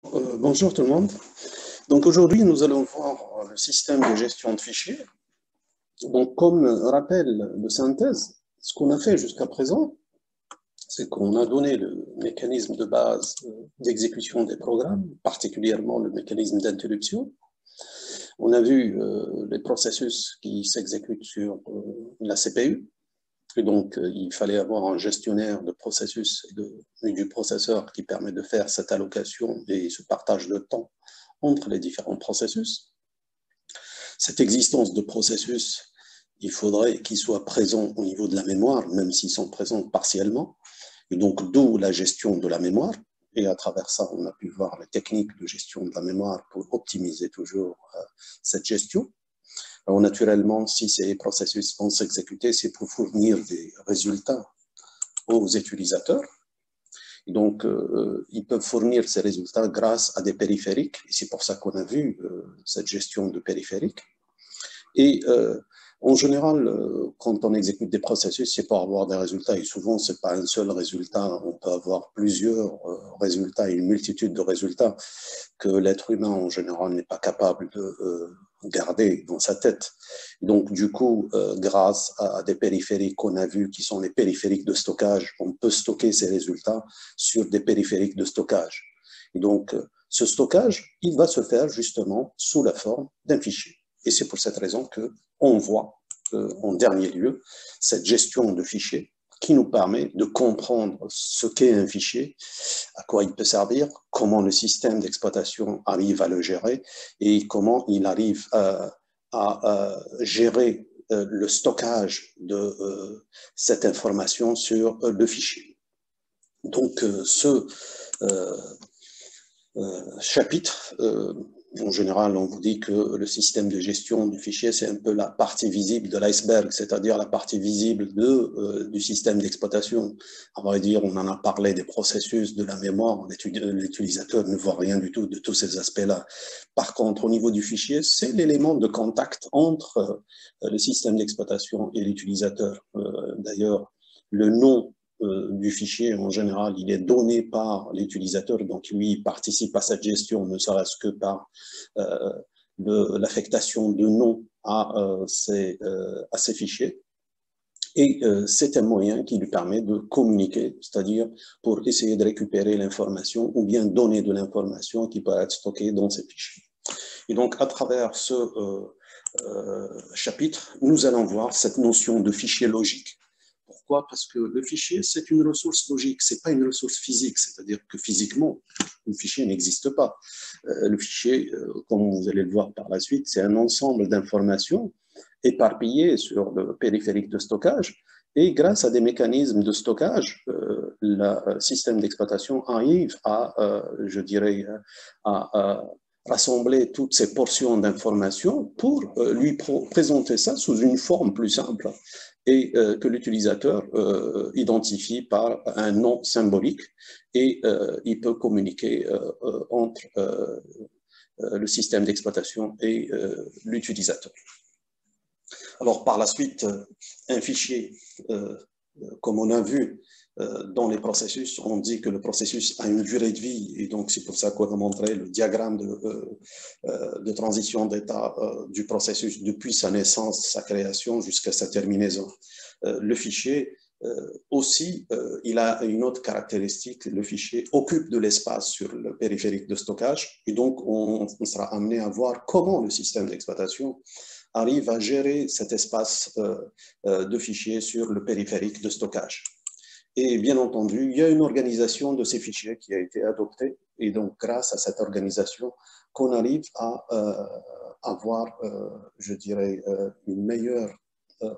Bonjour tout le monde. Donc aujourd'hui, nous allons voir le système de gestion de fichiers. Donc comme rappel de synthèse, ce qu'on a fait jusqu'à présent, c'est qu'on a donné le mécanisme de base d'exécution des programmes, particulièrement le mécanisme d'interruption. On a vu les processus qui s'exécutent sur la CPU. Et donc, il fallait avoir un gestionnaire de processus et du processeur qui permet de faire cette allocation et ce partage de temps entre les différents processus. Cette existence de processus, il faudrait qu'ils soient présents au niveau de la mémoire, même s'ils sont présents partiellement. Et donc, d'où la gestion de la mémoire. Et à travers ça, on a pu voir les techniques de gestion de la mémoire pour optimiser toujours cette gestion. Alors, naturellement, si ces processus vont s'exécuter, c'est pour fournir des résultats aux utilisateurs. Et donc, ils peuvent fournir ces résultats grâce à des périphériques. Et c'est pour ça qu'on a vu cette gestion de périphériques. Et en général, quand on exécute des processus, c'est pour avoir des résultats. Et souvent, ce n'est pas un seul résultat. On peut avoir plusieurs résultats et une multitude de résultats que l'être humain, en général, n'est pas capable de garder dans sa tête. Donc, du coup, grâce à des périphériques qu'on a vus, qui sont les périphériques de stockage, on peut stocker ces résultats sur des périphériques de stockage. Et donc, ce stockage, il va se faire justement sous la forme d'un fichier. Et c'est pour cette raison qu'on voit, en dernier lieu, cette gestion de fichiers qui nous permet de comprendre ce qu'est un fichier, à quoi il peut servir, comment le système d'exploitation arrive à le gérer et comment il arrive à gérer le stockage de cette information sur le fichier. Donc, ce chapitre, en général, on vous dit que le système de gestion du fichier, c'est un peu la partie visible de l'iceberg, c'est-à-dire la partie visible du système d'exploitation. À vrai dire, on en a parlé des processus, de la mémoire, l'utilisateur ne voit rien du tout de tous ces aspects-là. Par contre, au niveau du fichier, c'est l'élément de contact entre le système d'exploitation et l'utilisateur. D'ailleurs, le nom du fichier, en général, il est donné par l'utilisateur, donc lui, il participe à cette gestion, ne serait-ce que par l'affectation de nom à ces fichiers. Et c'est un moyen qui lui permet de communiquer, c'est-à-dire pour essayer de récupérer l'information ou bien donner de l'information qui peut être stockée dans ces fichiers. Et donc, à travers ce chapitre, nous allons voir cette notion de fichier logique. Pourquoi? Parce que le fichier, c'est une ressource logique, ce n'est pas une ressource physique, c'est-à-dire que physiquement, le fichier n'existe pas. Le fichier, comme vous allez le voir par la suite, c'est un ensemble d'informations éparpillées sur le périphérique de stockage, et grâce à des mécanismes de stockage, le système d'exploitation arrive à, je dirais, à rassembler toutes ces portions d'informations pour lui présenter ça sous une forme plus simple et que l'utilisateur identifie par un nom symbolique et il peut communiquer entre le système d'exploitation et l'utilisateur. Alors par la suite, un fichier, comme on a vu dans les processus, on dit que le processus a une durée de vie et donc c'est pour ça qu'on a montré le diagramme de transition d'état du processus depuis sa naissance, sa création jusqu'à sa terminaison. Le fichier aussi, il a une autre caractéristique, le fichier occupe de l'espace sur le périphérique de stockage et donc on sera amené à voir comment le système d'exploitation arrive à gérer cet espace de fichiers sur le périphérique de stockage. Et bien entendu, il y a une organisation de ces fichiers qui a été adoptée. Et donc, grâce à cette organisation, qu'on arrive à avoir, je dirais, une meilleure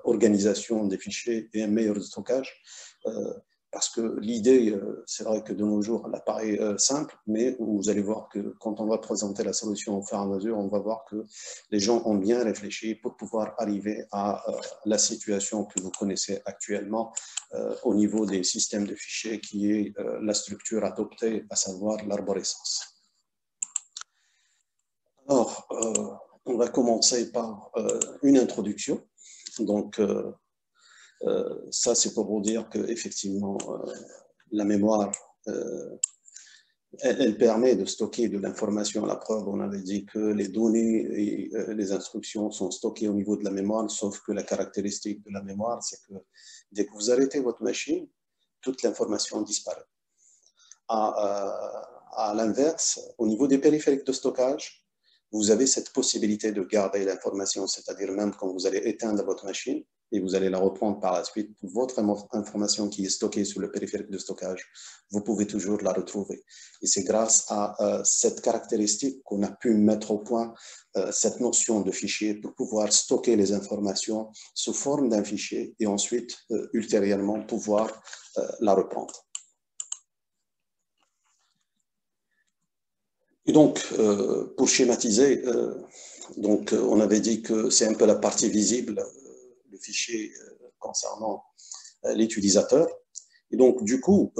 organisation des fichiers et un meilleur stockage. Parce que l'idée, c'est vrai que de nos jours, elle apparaît simple, mais vous allez voir que quand on va présenter la solution au fur et à mesure, on va voir que les gens ont bien réfléchi pour pouvoir arriver à la situation que vous connaissez actuellement au niveau des systèmes de fichiers, qui est la structure adoptée, à savoir l'arborescence. Alors, on va commencer par une introduction. Donc, ça, c'est pour vous dire qu'effectivement, la mémoire elle permet de stocker de l'information. À la preuve, on avait dit que les données et les instructions sont stockées au niveau de la mémoire, sauf que la caractéristique de la mémoire, c'est que dès que vous arrêtez votre machine, toute l'information disparaît. À l'inverse, au niveau des périphériques de stockage, vous avez cette possibilité de garder l'information, c'est-à-dire même quand vous allez éteindre votre machine et vous allez la reprendre par la suite, votre information qui est stockée sur le périphérique de stockage, vous pouvez toujours la retrouver. Et c'est grâce à cette caractéristique qu'on a pu mettre au point cette notion de fichier pour pouvoir stocker les informations sous forme d'un fichier et ensuite, ultérieurement, pouvoir la reprendre. Et donc, pour schématiser, on avait dit que c'est un peu la partie visible, le fichier concernant l'utilisateur. Et donc, du coup,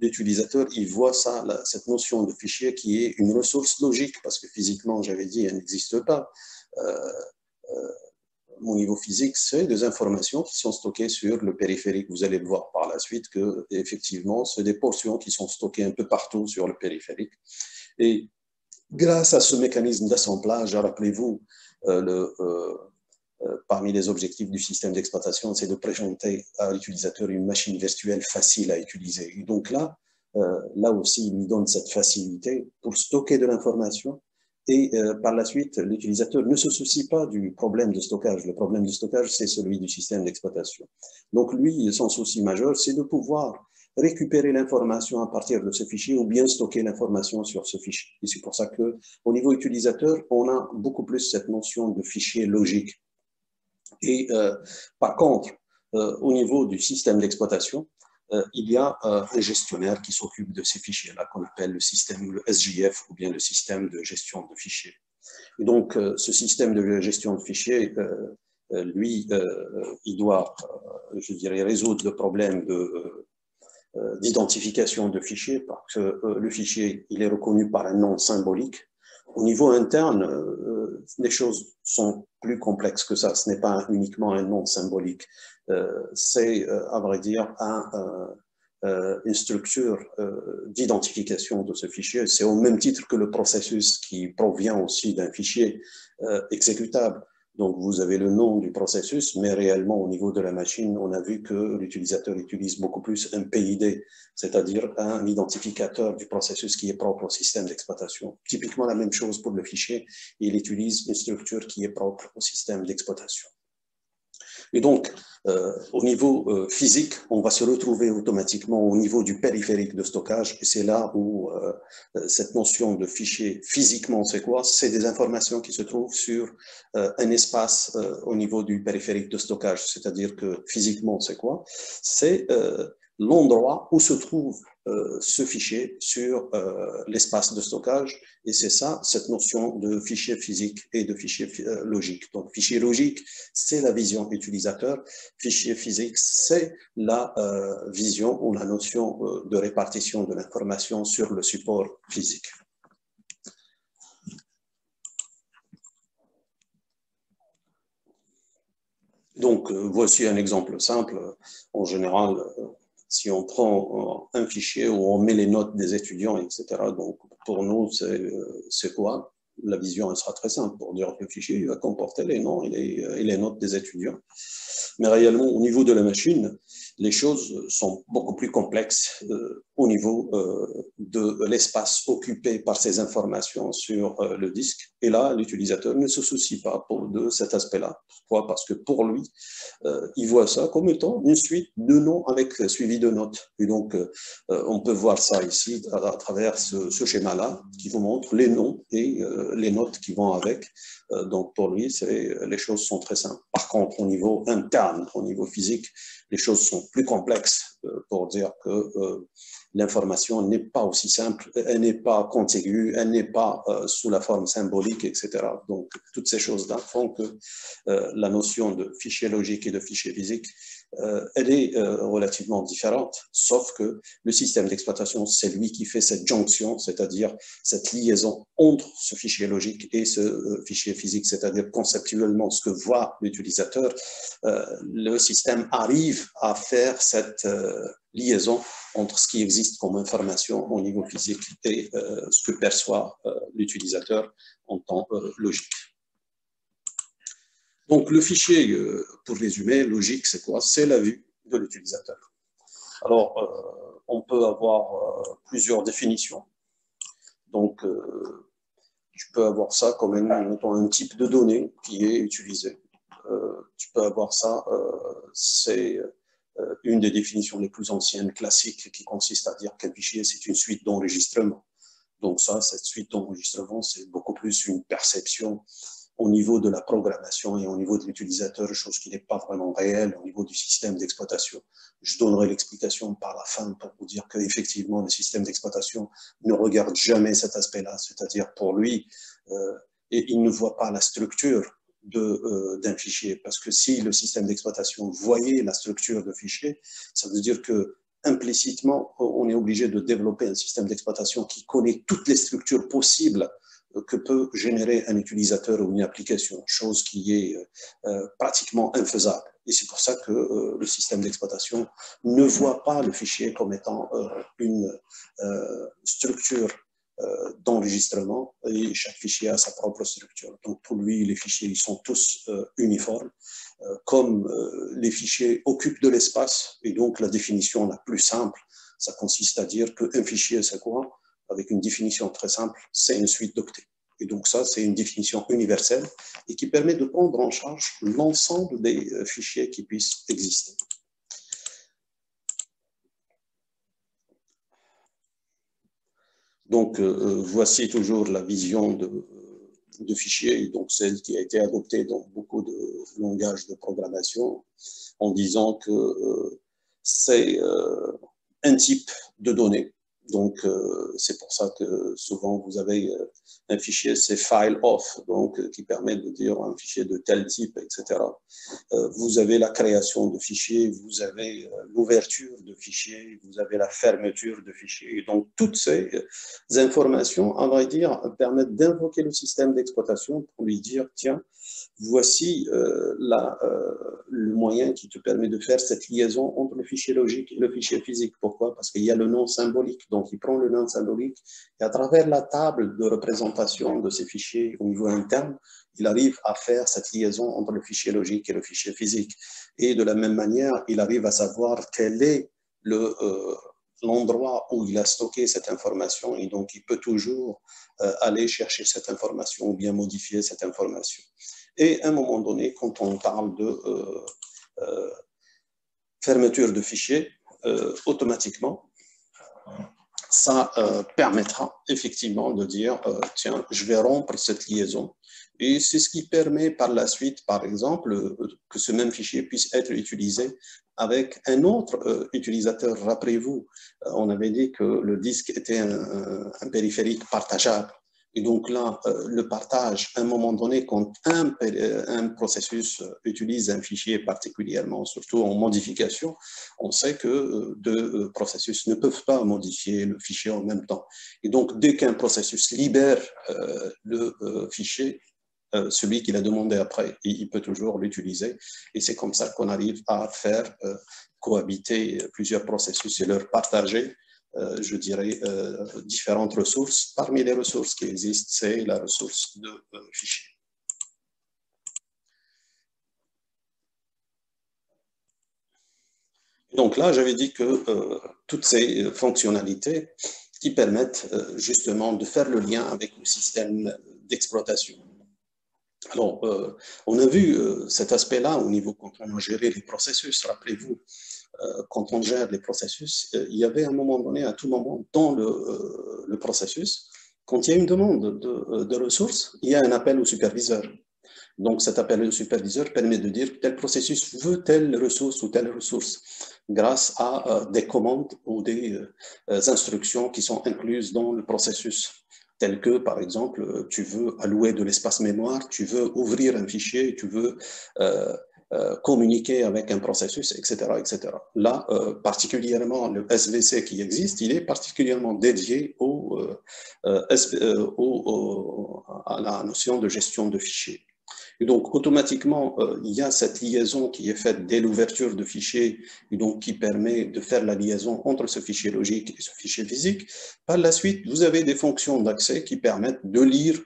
l'utilisateur, il voit ça, cette notion de fichier qui est une ressource logique, parce que physiquement, j'avais dit, elle n'existe pas. Au niveau physique, c'est des informations qui sont stockées sur le périphérique. Vous allez le voir par la suite que, effectivement, c'est des portions qui sont stockées un peu partout sur le périphérique. Et grâce à ce mécanisme d'assemblage, rappelez-vous, parmi les objectifs du système d'exploitation, c'est de présenter à l'utilisateur une machine virtuelle facile à utiliser. Et donc là aussi, il lui donne cette facilité pour stocker de l'information. Et par la suite, l'utilisateur ne se soucie pas du problème de stockage. Le problème de stockage, c'est celui du système d'exploitation. Donc lui, son souci majeur, c'est de pouvoir récupérer l'information à partir de ce fichier ou bien stocker l'information sur ce fichier. Et c'est pour ça qu'au niveau utilisateur, on a beaucoup plus cette notion de fichier logique. Et par contre, au niveau du système d'exploitation, il y a un gestionnaire qui s'occupe de ces fichiers-là, qu'on appelle le système, le SJF, ou bien le système de gestion de fichiers. Et donc, ce système de gestion de fichiers, lui, il doit, je dirais, résoudre le problème d'identification de fichiers, parce que le fichier, il est reconnu par un nom symbolique. Au niveau interne, les choses sont plus complexes que ça. Ce n'est pas uniquement un nom symbolique. C'est, à vrai dire, une structure d'identification de ce fichier. C'est au même titre que le processus qui provient aussi d'un fichier exécutable. Donc, vous avez le nom du processus, mais réellement, au niveau de la machine, on a vu que l'utilisateur utilise beaucoup plus un PID, c'est-à-dire un identificateur du processus qui est propre au système d'exploitation. Typiquement la même chose pour le fichier, il utilise une structure qui est propre au système d'exploitation. Et donc, au niveau physique, on va se retrouver automatiquement au niveau du périphérique de stockage. Et c'est là où cette notion de fichier, physiquement, c'est quoi? C'est des informations qui se trouvent sur un espace au niveau du périphérique de stockage. C'est-à-dire que physiquement, c'est quoi? C'est l'endroit où se trouve ce fichier sur l'espace de stockage. Et c'est ça, cette notion de fichier physique et de fichier logique. Donc, fichier logique, c'est la vision utilisateur. Fichier physique, c'est la vision ou la notion de répartition de l'information sur le support physique. Donc, voici un exemple simple. En général, si on prend un fichier où on met les notes des étudiants, etc., donc pour nous, c'est quoi? La vision, elle sera très simple pour dire que le fichier il va comporter les noms et les notes des étudiants. Mais réellement, au niveau de la machine, les choses sont beaucoup plus complexes au niveau de l'espace occupé par ces informations sur le disque. Et là, l'utilisateur ne se soucie pas de cet aspect-là. Pourquoi? Parce que pour lui, il voit ça comme étant une suite de noms avec suivi de notes. Et donc, on peut voir ça ici à travers ce schéma-là qui vous montre les noms et les notes qui vont avec. Donc, pour lui, les choses sont très simples. Par contre, au niveau interne, au niveau physique, les choses sont plus complexes pour dire que l'information n'est pas aussi simple, elle n'est pas contiguë, elle n'est pas sous la forme symbolique, etc. Donc, toutes ces choses-là font que la notion de fichier logique et de fichier physique elle est relativement différente, sauf que le système d'exploitation, c'est lui qui fait cette jonction, c'est-à-dire cette liaison entre ce fichier logique et ce fichier physique, c'est-à-dire conceptuellement ce que voit l'utilisateur, le système arrive à faire cette liaison entre ce qui existe comme information au niveau physique et ce que perçoit l'utilisateur en temps logique. Donc, le fichier, pour résumer, logique, c'est quoi? C'est la vue de l'utilisateur. Alors, on peut avoir plusieurs définitions. Donc, tu peux avoir ça comme un type de données qui est utilisé. Tu peux avoir ça, c'est une des définitions les plus anciennes, classiques, qui consiste à dire qu'un fichier, c'est une suite d'enregistrements. Donc ça, cette suite d'enregistrements, c'est beaucoup plus une perception au niveau de la programmation et au niveau de l'utilisateur, chose qui n'est pas vraiment réelle au niveau du système d'exploitation. Je donnerai l'explication par la fin pour vous dire qu'effectivement, le système d'exploitation ne regarde jamais cet aspect-là, c'est-à-dire pour lui, et il ne voit pas la structure d'un fichier, parce que si le système d'exploitation voyait la structure de fichier, ça veut dire que implicitement, on est obligé de développer un système d'exploitation qui connaît toutes les structures possibles que peut générer un utilisateur ou une application, chose qui est pratiquement infaisable. Et c'est pour ça que le système d'exploitation ne voit pas le fichier comme étant une structure d'enregistrement, et chaque fichier a sa propre structure. Donc pour lui, les fichiers ils sont tous uniformes, comme les fichiers occupent de l'espace, et donc la définition la plus simple, ça consiste à dire qu'un fichier, c'est quoi? Avec une définition très simple, c'est une suite d'octets. Et donc ça, c'est une définition universelle et qui permet de prendre en charge l'ensemble des fichiers qui puissent exister. Donc, voici toujours la vision de fichiers, donc celle qui a été adoptée dans beaucoup de langages de programmation, en disant que c'est un type de données. Donc, c'est pour ça que souvent vous avez un fichier, c'est file off, donc qui permet de dire un fichier de tel type, etc. Vous avez la création de fichiers, vous avez l'ouverture de fichiers, vous avez la fermeture de fichiers. Et donc, toutes ces informations, à vrai dire, permettent d'invoquer le système d'exploitation pour lui dire, tiens, voici le moyen qui te permet de faire cette liaison entre le fichier logique et le fichier physique. Pourquoi? Parce qu'il y a le nom symbolique. Donc, il prend le nom symbolique et à travers la table de représentation de ces fichiers au niveau interne, il arrive à faire cette liaison entre le fichier logique et le fichier physique. Et de la même manière, il arrive à savoir quel est l'endroit où il a stocké cette information, et donc il peut toujours aller chercher cette information ou bien modifier cette information. Et à un moment donné, quand on parle de fermeture de fichier, automatiquement, ça permettra effectivement de dire, tiens, je vais rompre cette liaison. Et c'est ce qui permet par la suite, par exemple, que ce même fichier puisse être utilisé avec un autre utilisateur. Rappelez-vous, on avait dit que le disque était un périphérique partageable. Et donc là, le partage, à un moment donné, quand un processus utilise un fichier particulièrement, surtout en modification, on sait que deux processus ne peuvent pas modifier le fichier en même temps. Et donc, dès qu'un processus libère le fichier, celui qu'il a demandé après, il peut toujours l'utiliser. Et c'est comme ça qu'on arrive à faire cohabiter plusieurs processus et leur partager, je dirais, différentes ressources. Parmi les ressources qui existent, c'est la ressource de fichiers. Donc là, j'avais dit que toutes ces fonctionnalités qui permettent justement de faire le lien avec le système d'exploitation. Alors, on a vu cet aspect-là au niveau quand on a géré les processus. Rappelez-vous, quand on gère les processus, il y avait un moment donné, à tout moment, dans le processus, quand il y a une demande de ressources, il y a un appel au superviseur. Donc, cet appel au superviseur permet de dire tel processus veut telle ressource ou telle ressource grâce à des commandes ou des instructions qui sont incluses dans le processus. Tel que, par exemple, tu veux allouer de l'espace mémoire, tu veux ouvrir un fichier, tu veux communiquer avec un processus, etc. etc. Là, particulièrement, le SVC qui existe, il est particulièrement dédié à la notion de gestion de fichiers. Et donc, automatiquement, il y a cette liaison qui est faite dès l'ouverture de fichier, et donc qui permet de faire la liaison entre ce fichier logique et ce fichier physique. Par la suite, vous avez des fonctions d'accès qui permettent de lire.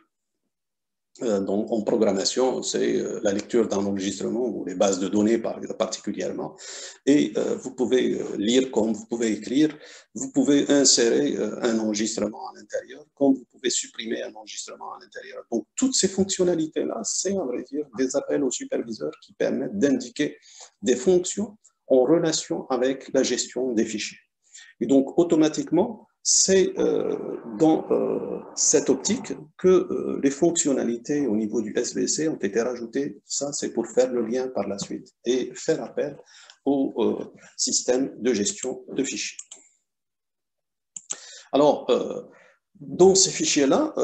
Donc, en programmation, c'est la lecture d'un enregistrement ou les bases de données particulièrement. Et vous pouvez lire comme vous pouvez écrire. Vous pouvez insérer un enregistrement à l'intérieur, comme vous pouvez supprimer un enregistrement à l'intérieur. Donc, toutes ces fonctionnalités-là, c'est à vrai dire des appels au superviseur qui permettent d'indiquer des fonctions en relation avec la gestion des fichiers. Et donc, automatiquement, c'est dans cette optique que les fonctionnalités au niveau du SVC ont été rajoutées. Ça, c'est pour faire le lien par la suite et faire appel au système de gestion de fichiers. Alors, dans ces fichiers-là,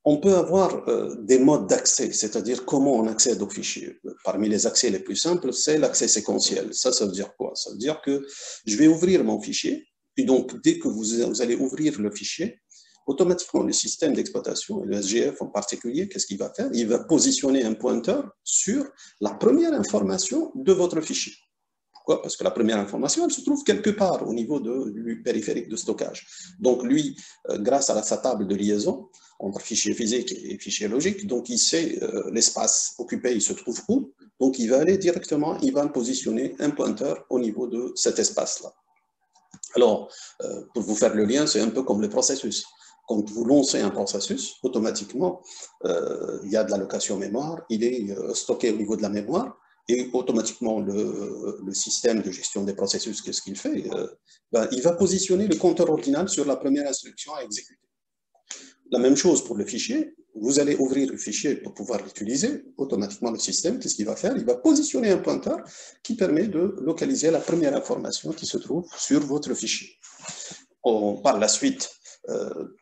on peut avoir des modes d'accès, c'est-à-dire comment on accède aux fichiers. Parmi les accès les plus simples, c'est l'accès séquentiel. Ça veut dire quoi? Ça veut dire que je vais ouvrir mon fichier, et donc dès que vous allez ouvrir le fichier, automatiquement le système d'exploitation, et le SGF en particulier, qu'est-ce qu'il va faire? Il va positionner un pointeur sur la première information de votre fichier. Pourquoi? Parce que la première information, elle se trouve quelque part au niveau du périphérique de stockage. Donc lui, grâce à sa table de liaison entre fichier physique et fichier logique, donc il sait l'espace occupé, il se trouve où. Donc il va aller directement, il va positionner un pointeur au niveau de cet espace-là. Alors, pour vous faire le lien, c'est un peu comme le processus. Quand vous lancez un processus, automatiquement, il y a de l'allocation mémoire, il est stocké au niveau de la mémoire, et automatiquement, le système de gestion des processus, qu'est-ce qu'il fait? Il va positionner le compteur ordinal sur la première instruction à exécuter. La même chose pour le fichier. Vous allez ouvrir le fichier pour pouvoir l'utiliser. Automatiquement, le système, qu'est-ce qu'il va faire? Il va positionner un pointeur qui permet de localiser la première information qui se trouve sur votre fichier. Par la suite,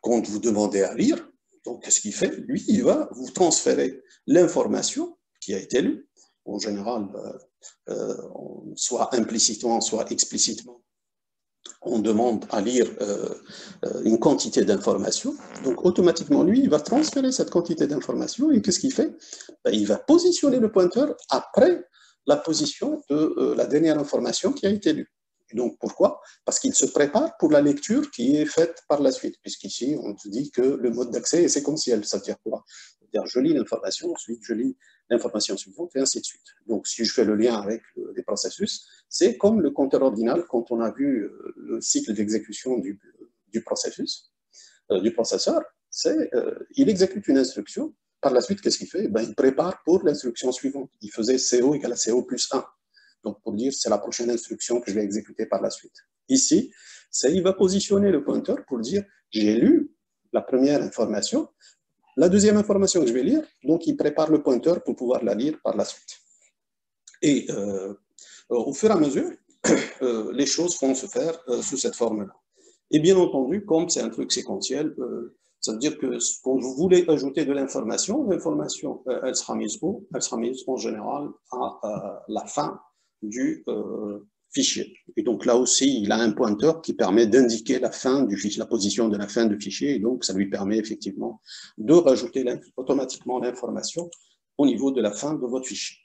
quand vous demandez à lire, donc qu'est-ce qu'il fait? Lui, il va vous transférer l'information qui a été lue. En général, soit implicitement, soit explicitement, on demande à lire une quantité d'informations. Donc, automatiquement, lui, il va transférer cette quantité d'informations et qu'est-ce qu'il fait? Il va positionner le pointeur après la position de la dernière information qui a été lue. Et donc, pourquoi? Parce qu'il se prépare pour la lecture qui est faite par la suite, puisqu'ici, on te dit que le mode d'accès est séquentiel. Ça veut dire quoi? C'est-à-dire, je lis l'information, ensuite je lis l'information suivante, et ainsi de suite. Donc, si je fais le lien avec les processus, c'est comme le compteur ordinal quand on a vu le cycle d'exécution du processus, du processeur. Il exécute une instruction. Par la suite, qu'est-ce qu'il fait? Il prépare pour l'instruction suivante. Il faisait CO égale à CO plus 1. Donc, pour dire, c'est la prochaine instruction que je vais exécuter par la suite. Ici, il va positionner le pointeur pour dire, j'ai lu la première information, la deuxième information que je vais lire, donc il prépare le pointeur pour pouvoir la lire par la suite. Et au fur et à mesure, les choses vont se faire sous cette forme-là. Et bien entendu, comme c'est un truc séquentiel, ça veut dire que quand vous voulez ajouter de l'information, l'information, elle sera mise où? Elle sera mise en général à la fin du fichier. Et donc là aussi, il a un pointeur qui permet d'indiquer la fin du fichier, la position de la fin du fichier, et donc ça lui permet effectivement de rajouter automatiquement l'information au niveau de la fin de votre fichier.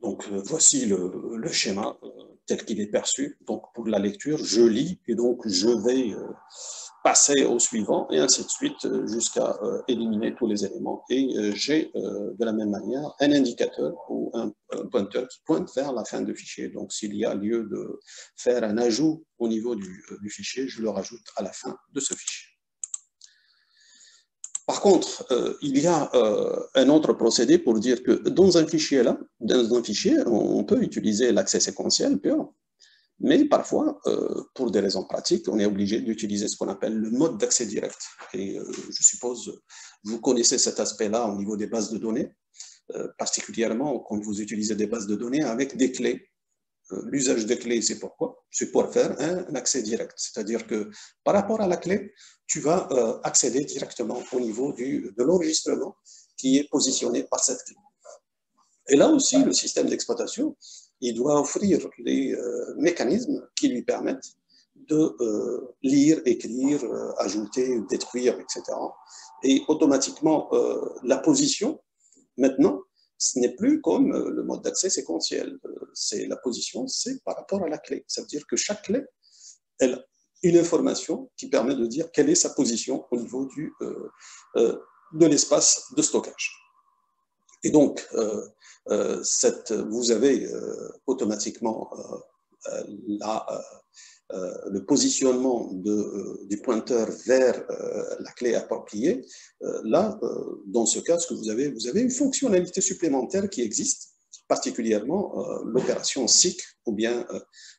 Donc voici le schéma tel qu'il est perçu. Donc pour la lecture, je lis et donc je vais passer au suivant et ainsi de suite jusqu'à éliminer tous les éléments. Et j'ai de la même manière un indicateur ou un pointeur qui pointe vers la fin du fichier. Donc s'il y a lieu de faire un ajout au niveau du fichier, je le rajoute à la fin de ce fichier. Par contre, il y a un autre procédé pour dire que dans un fichier, on peut utiliser l'accès séquentiel pur, mais parfois, pour des raisons pratiques, on est obligé d'utiliser ce qu'on appelle le mode d'accès direct. Et je suppose, vous connaissez cet aspect-là au niveau des bases de données, particulièrement quand vous utilisez des bases de données avec des clés. L'usage des clés, c'est pourquoi? C'est pour faire un accès direct. C'est-à-dire que par rapport à la clé, tu vas accéder directement au niveau de l'enregistrement qui est positionné par cette clé. Et là aussi, le système d'exploitation, il doit offrir les mécanismes qui lui permettent de lire, écrire, ajouter, détruire, etc. Et automatiquement, la position, maintenant, ce n'est plus comme le mode d'accès séquentiel. C'est la position, c'est par rapport à la clé. Ça veut dire que chaque clé, elle a une information qui permet de dire quelle est sa position au niveau de l'espace de stockage. Et donc, vous avez automatiquement le positionnement du pointeur vers la clé appropriée. Là, dans ce cas, ce que vous avez une fonctionnalité supplémentaire qui existe, particulièrement l'opération seek ou bien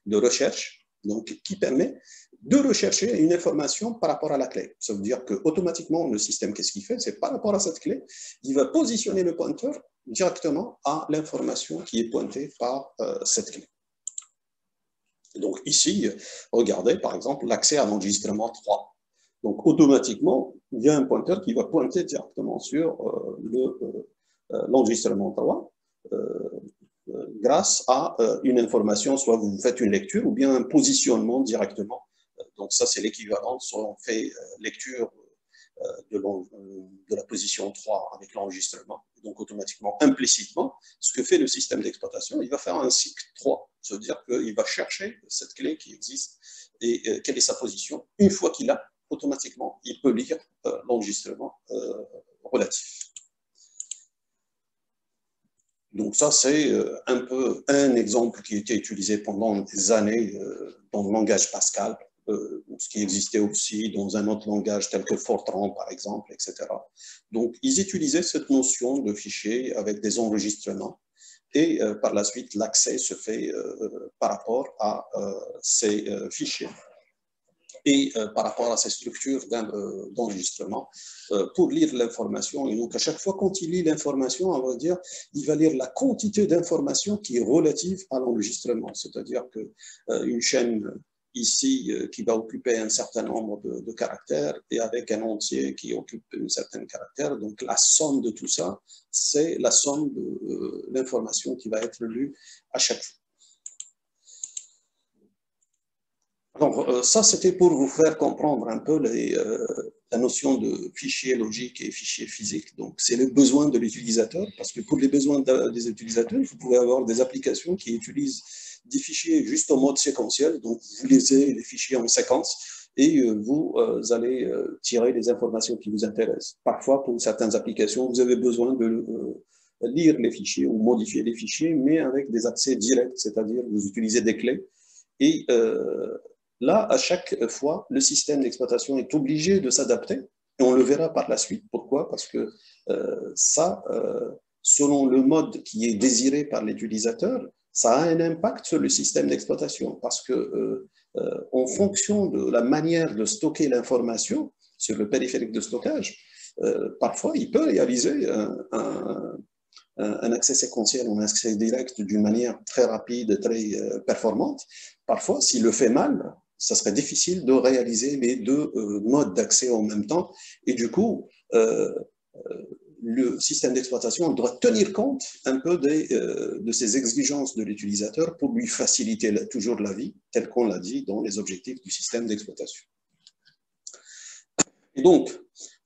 de recherche, donc qui permet de rechercher une information par rapport à la clé. Ça veut dire qu'automatiquement, le système, qu'est-ce qu'il fait? C'est par rapport à cette clé, il va positionner le pointeur directement à l'information qui est pointée par cette clé. Donc ici, regardez par exemple l'accès à l'enregistrement 3. Donc automatiquement, il y a un pointeur qui va pointer directement sur l'enregistrement 3 grâce à une information, soit vous faites une lecture ou bien un positionnement directement. Donc ça, c'est l'équivalent, soit on fait lecture de la position 3 avec l'enregistrement. Donc automatiquement, implicitement, ce que fait le système d'exploitation, il va faire un cycle 3. Ça veut dire qu'il va chercher cette clé qui existe et quelle est sa position. Une fois qu'il a, automatiquement, il peut lire l'enregistrement relatif. Donc ça, c'est un peu un exemple qui a été utilisé pendant des années dans le langage Pascal, ce qui existait aussi dans un autre langage tel que Fortran, par exemple, etc. Donc, ils utilisaient cette notion de fichier avec des enregistrements et par la suite, l'accès se fait par rapport à ces fichiers et par rapport à ces structures d'enregistrement pour lire l'information. Et donc, à chaque fois quand il lit l'information, on va dire, il va lire la quantité d'informations qui est relative à l'enregistrement. C'est-à-dire qu'une chaîne ici qui va occuper un certain nombre de caractères et avec un entier qui occupe un certain caractère. Donc, la somme de tout ça, c'est la somme de l'information qui va être lue à chaque fois. Alors, ça, c'était pour vous faire comprendre un peu la notion de fichier logique et fichier physique. Donc, c'est le besoin de l'utilisateur, parce que pour les besoins des utilisateurs, vous pouvez avoir des applications qui utilisent des fichiers juste en mode séquentiel. Donc, vous lisez les fichiers en séquence et vous allez tirer les informations qui vous intéressent. Parfois, pour certaines applications, vous avez besoin de lire les fichiers ou modifier les fichiers, mais avec des accès directs, c'est-à-dire vous utilisez des clés. Et là, à chaque fois, le système d'exploitation est obligé de s'adapter. Et on le verra par la suite. Pourquoi? Parce que selon le mode qui est désiré par l'utilisateur, ça a un impact sur le système d'exploitation. Parce que en fonction de la manière de stocker l'information sur le périphérique de stockage, parfois, il peut réaliser un accès séquentiel ou un accès direct d'une manière très rapide, très performante. Parfois, s'il le fait mal, ça serait difficile de réaliser les deux modes d'accès en même temps. Et du coup, le système d'exploitation doit tenir compte un peu de ces exigences de l'utilisateur pour lui faciliter toujours la vie, tel qu'on l'a dit dans les objectifs du système d'exploitation. Et donc,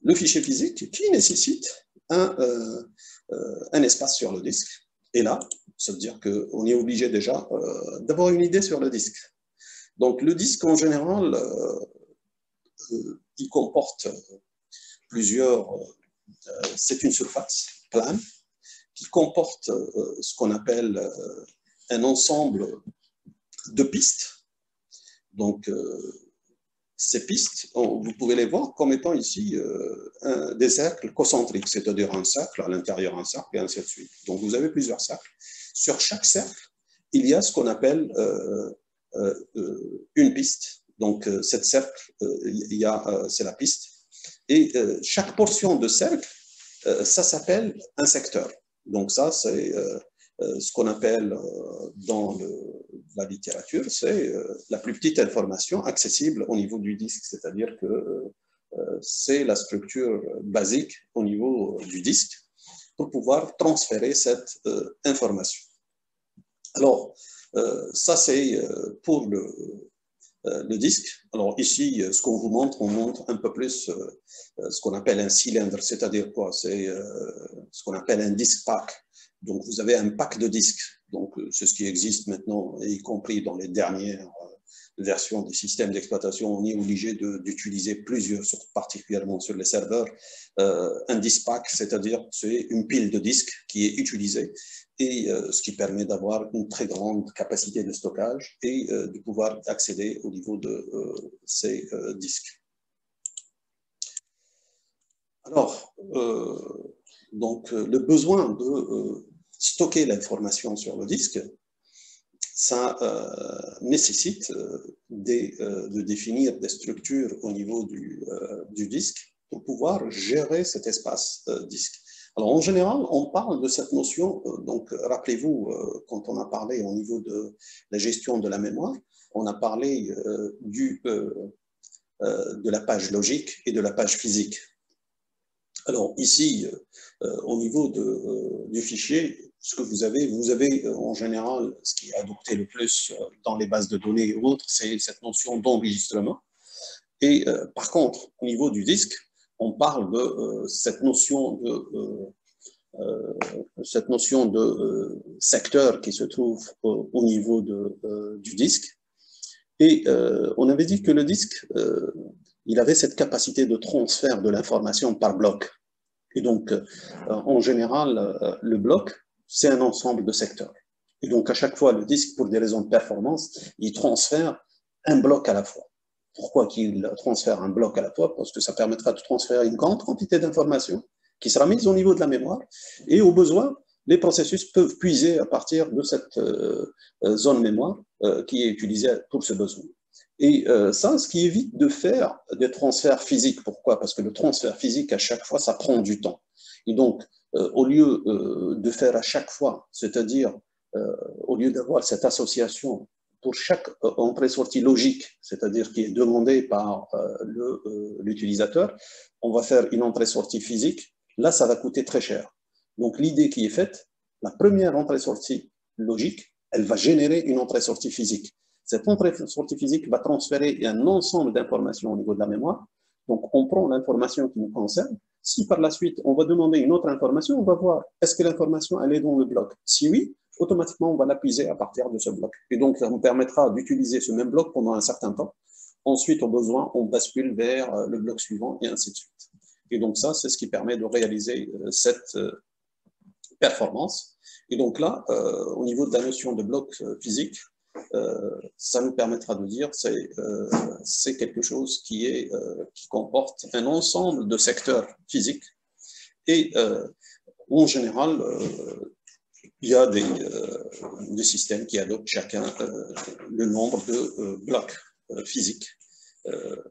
le fichier physique qui nécessite un espace sur le disque. Et là, ça veut dire qu'on est obligé déjà d'avoir une idée sur le disque. Donc, le disque, en général, il comporte plusieurs... c'est une surface plane qui comporte ce qu'on appelle un ensemble de pistes. Donc, ces pistes, vous pouvez les voir comme étant ici des cercles concentriques, c'est-à-dire un cercle, à l'intérieur un cercle, et ainsi de suite. Donc, vous avez plusieurs cercles. Sur chaque cercle, il y a ce qu'on appelle une piste. Donc, cette cercle, c'est la piste. Et chaque portion de cercle, ça s'appelle un secteur. Donc, ça, c'est ce qu'on appelle dans la littérature, c'est la plus petite information accessible au niveau du disque, c'est-à-dire que c'est la structure basique au niveau du disque. pour pouvoir transférer cette information. Alors, ça c'est pour le disque. Alors ici, ce qu'on vous montre, on montre un peu plus ce qu'on appelle un cylindre, c'est-à-dire quoi? C'est ce qu'on appelle un disque pack. Donc vous avez un pack de disques. Donc c'est ce qui existe maintenant, y compris dans les dernières versions des systèmes d'exploitation. On est obligé d'utiliser plusieurs, particulièrement sur les serveurs, un disque pack, c'est-à-dire c'est une pile de disques qui est utilisée, et ce qui permet d'avoir une très grande capacité de stockage et de pouvoir accéder au niveau de ces disques. Alors, donc, le besoin de stocker l'information sur le disque, ça nécessite de définir des structures au niveau du disque pour pouvoir gérer cet espace disque. Alors, en général, on parle de cette notion, donc rappelez-vous, quand on a parlé au niveau de la gestion de la mémoire, on a parlé de la page logique et de la page physique. Alors ici, au niveau du fichier, ce que vous avez en général, ce qui est adopté le plus dans les bases de données et autres, c'est cette notion d'enregistrement. Et par contre, au niveau du disque, on parle de cette notion de secteur qui se trouve au niveau du disque. Et on avait dit que le disque, il avait cette capacité de transfert de l'information par bloc. Et donc, en général, le bloc, c'est un ensemble de secteurs. Et donc, à chaque fois, le disque, pour des raisons de performance, il transfère un bloc à la fois. Pourquoi qu'il transfère un bloc à la fois? Parce que ça permettra de transférer une grande quantité d'informations qui sera mise au niveau de la mémoire. Et au besoin, les processus peuvent puiser à partir de cette zone mémoire qui est utilisée pour ce besoin. Et ça, ce qui évite de faire des transferts physiques. Pourquoi? Parce que le transfert physique, à chaque fois, ça prend du temps. Et donc, au lieu de faire à chaque fois, c'est-à-dire au lieu d'avoir cette association pour chaque entrée-sortie logique, c'est-à-dire qui est demandée par l'utilisateur, on va faire une entrée-sortie physique. Là, ça va coûter très cher. Donc, l'idée qui est faite, la première entrée-sortie logique, elle va générer une entrée-sortie physique. Cette entrée-sortie physique va transférer un ensemble d'informations au niveau de la mémoire. Donc, on prend l'information qui nous concerne. Si par la suite, on va demander une autre information, on va voir est-ce que l'information, elle est dans le bloc. Si oui, automatiquement, on va la puiser à partir de ce bloc. Et donc, ça nous permettra d'utiliser ce même bloc pendant un certain temps. Ensuite, au besoin, on bascule vers le bloc suivant et ainsi de suite. Et donc, ça, c'est ce qui permet de réaliser cette performance. Et donc là, au niveau de la notion de bloc physique, ça nous permettra de dire c'est quelque chose qui comporte un ensemble de secteurs physiques et en général il y a des systèmes qui adoptent chacun le nombre de blocs physiques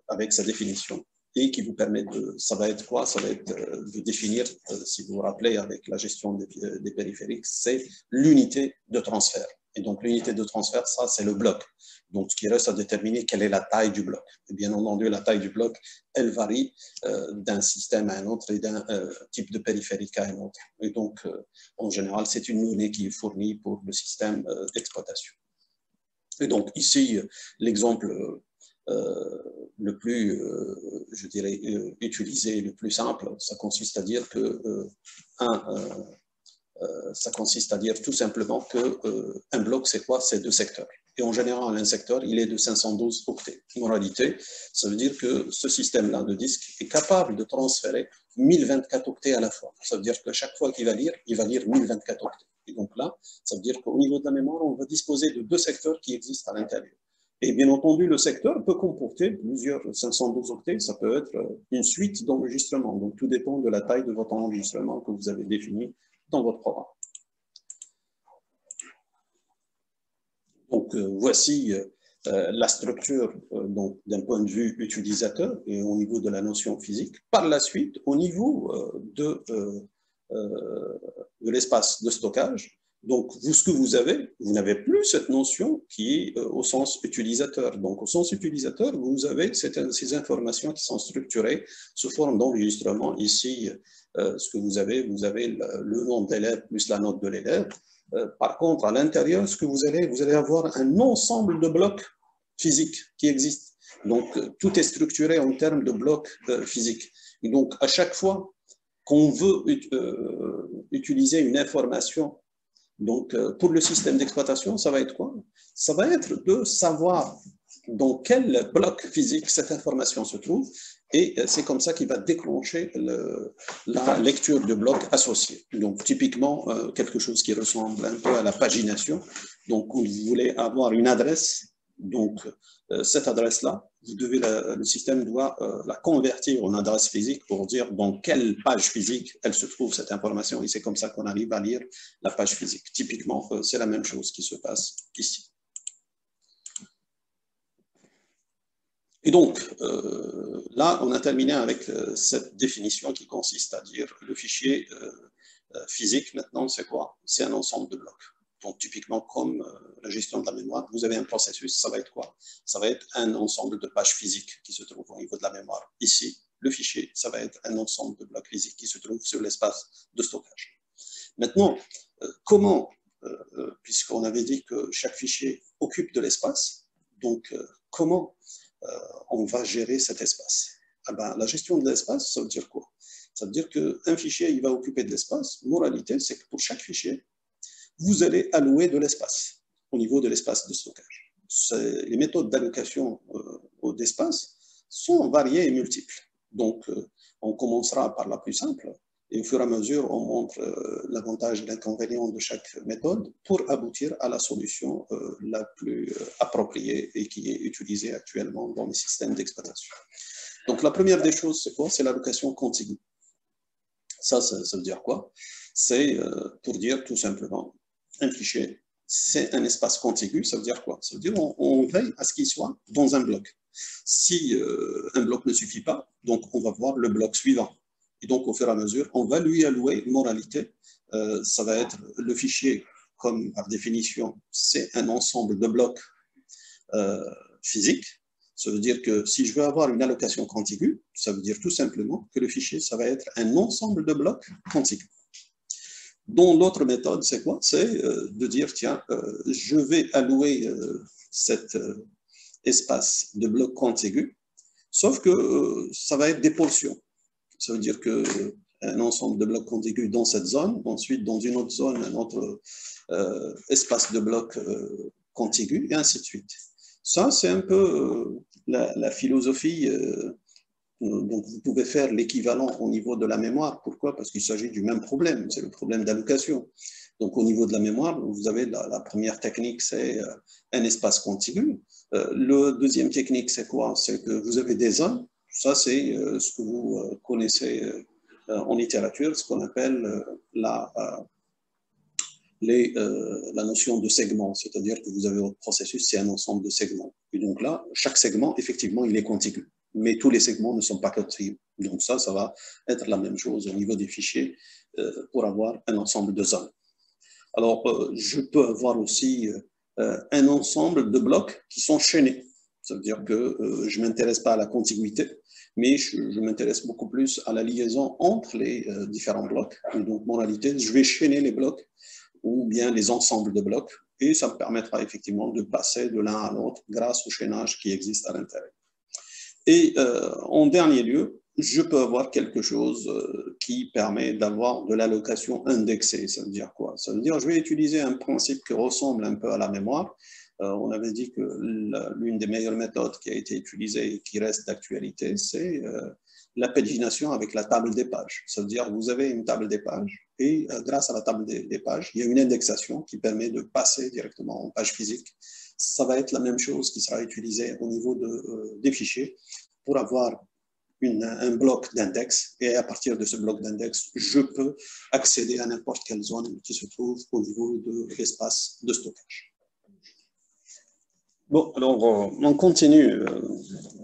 avec sa définition et qui vous permet ça va être quoi? Ça va être de définir, si vous vous rappelez avec la gestion des périphériques, c'est l'unité de transfert. Et donc, l'unité de transfert, ça, c'est le bloc. Donc, ce qui reste à déterminer, quelle est la taille du bloc. Et bien entendu, la taille du bloc, elle varie d'un système à un autre et d'un type de périphérique à un autre. Et donc, en général, c'est une donnée qui est fournie pour le système d'exploitation. Et donc, ici, l'exemple le plus, je dirais, utilisé, le plus simple, ça consiste à dire que ça consiste à dire tout simplement qu'un bloc, c'est quoi? C'est 2 secteurs. Et en général, un secteur, il est de 512 octets. En réalité, ça veut dire que ce système-là de disque est capable de transférer 1024 octets à la fois. Ça veut dire que chaque fois qu'il va lire, il va lire 1024 octets. Et donc là, ça veut dire qu'au niveau de la mémoire, on va disposer de 2 secteurs qui existent à l'intérieur. Et bien entendu, le secteur peut comporter plusieurs 512 octets. Ça peut être une suite d'enregistrements. Donc, tout dépend de la taille de votre enregistrement que vous avez défini dans votre programme. Donc, voici la structure d'un point de vue utilisateur et au niveau de la notion physique. Par la suite, au niveau de l'espace de stockage, Donc, ce que vous avez, vous n'avez plus cette notion qui est au sens utilisateur. Donc, au sens utilisateur, vous avez ces informations qui sont structurées sous forme d'enregistrement. Ici, ce que vous avez le nom de l'élève plus la note de l'élève. Par contre, à l'intérieur, ce que vous allez avoir un ensemble de blocs physiques qui existent. Donc, tout est structuré en termes de blocs physiques. Et donc, à chaque fois qu'on veut utiliser une information, donc pour le système d'exploitation, ça va être quoi? Ça va être de savoir dans quel bloc physique cette information se trouve, et c'est comme ça qu'il va déclencher la lecture de blocs associés. Donc, typiquement, quelque chose qui ressemble un peu à la pagination. Donc, vous voulez avoir une adresse. Donc, cette adresse-là, le système doit la convertir en adresse physique pour dire dans quelle page physique elle se trouve, cette information. Et c'est comme ça qu'on arrive à lire la page physique. Typiquement, c'est la même chose qui se passe ici. Et donc, là, on a terminé avec cette définition qui consiste à dire le fichier physique, maintenant, c'est quoi? C'est un ensemble de blocs. Donc, typiquement, comme la gestion de la mémoire, vous avez un processus, ça va être quoi? Ça va être un ensemble de pages physiques qui se trouvent au niveau de la mémoire. Ici, le fichier, ça va être un ensemble de blocs physiques qui se trouvent sur l'espace de stockage. Maintenant, comment, puisqu'on avait dit que chaque fichier occupe de l'espace, donc comment on va gérer cet espace? Ah ben, la gestion de l'espace, ça veut dire quoi? Ça veut dire qu'un fichier, il va occuper de l'espace. Moralité, c'est que pour chaque fichier, vous allez allouer de l'espace au niveau de l'espace de stockage. Les méthodes d'allocation d'espace sont variées et multiples. Donc, on commencera par la plus simple, et au fur et à mesure, on montre l'avantage et l'inconvénient de chaque méthode pour aboutir à la solution la plus appropriée et qui est utilisée actuellement dans les systèmes d'exploitation. Donc, la première des choses, c'est quoi? C'est l'allocation contigue. Ça veut dire quoi? C'est pour dire tout simplement, un fichier, c'est un espace contigu. Ça veut dire quoi? Ça veut dire on veille à ce qu'il soit dans un bloc. Si un bloc ne suffit pas, donc on va voir le bloc suivant. Et donc, au fur et à mesure, on va lui allouer une moralité. Ça va être le fichier, comme par définition, c'est un ensemble de blocs physiques. Ça veut dire que si je veux avoir une allocation contiguë, ça veut dire tout simplement que le fichier, ça va être un ensemble de blocs contigus. Dont l'autre méthode, c'est quoi? C'est de dire, tiens, je vais allouer cet espace de blocs contigus, sauf que ça va être des portions. Ça veut dire qu'un ensemble de blocs contigus dans cette zone, ensuite dans une autre zone, un autre espace de blocs contigus, et ainsi de suite. Ça, c'est un peu la philosophie. Donc, vous pouvez faire l'équivalent au niveau de la mémoire. Pourquoi? Parce qu'il s'agit du même problème, c'est le problème d'allocation. Donc, au niveau de la mémoire, vous avez la première technique, c'est un espace contigu. Le deuxième technique, c'est quoi? C'est que vous avez des zones. Ça, c'est ce que vous connaissez en littérature, ce qu'on appelle la notion de segment, c'est-à-dire que vous avez votre processus, c'est un ensemble de segments. Et donc là, chaque segment, effectivement, il est contigu. Mais tous les segments ne sont pas contigus. Donc ça va être la même chose au niveau des fichiers pour avoir un ensemble de zones. Alors, je peux avoir aussi un ensemble de blocs qui sont chaînés. Ça veut dire que je ne m'intéresse pas à la contiguïté, mais je m'intéresse beaucoup plus à la liaison entre les différents blocs. Et donc, moralité, je vais chaîner les blocs ou bien les ensembles de blocs, et ça me permettra effectivement de passer de l'un à l'autre grâce au chaînage qui existe à l'intérieur. Et en dernier lieu, je peux avoir quelque chose qui permet d'avoir de l'allocation indexée. Ça veut dire quoi? Ça veut dire que je vais utiliser un principe qui ressemble un peu à la mémoire. On avait dit que l'une des meilleures méthodes qui a été utilisée et qui reste d'actualité, c'est la pagination avec la table des pages. Ça veut dire que vous avez une table des pages et grâce à la table des pages, il y a une indexation qui permet de passer directement en page physique. Ça va être la même chose qui sera utilisée au niveau des fichiers pour avoir un bloc d'index, et à partir de ce bloc d'index, je peux accéder à n'importe quelle zone qui se trouve au niveau de l'espace de stockage. Bon, alors on continue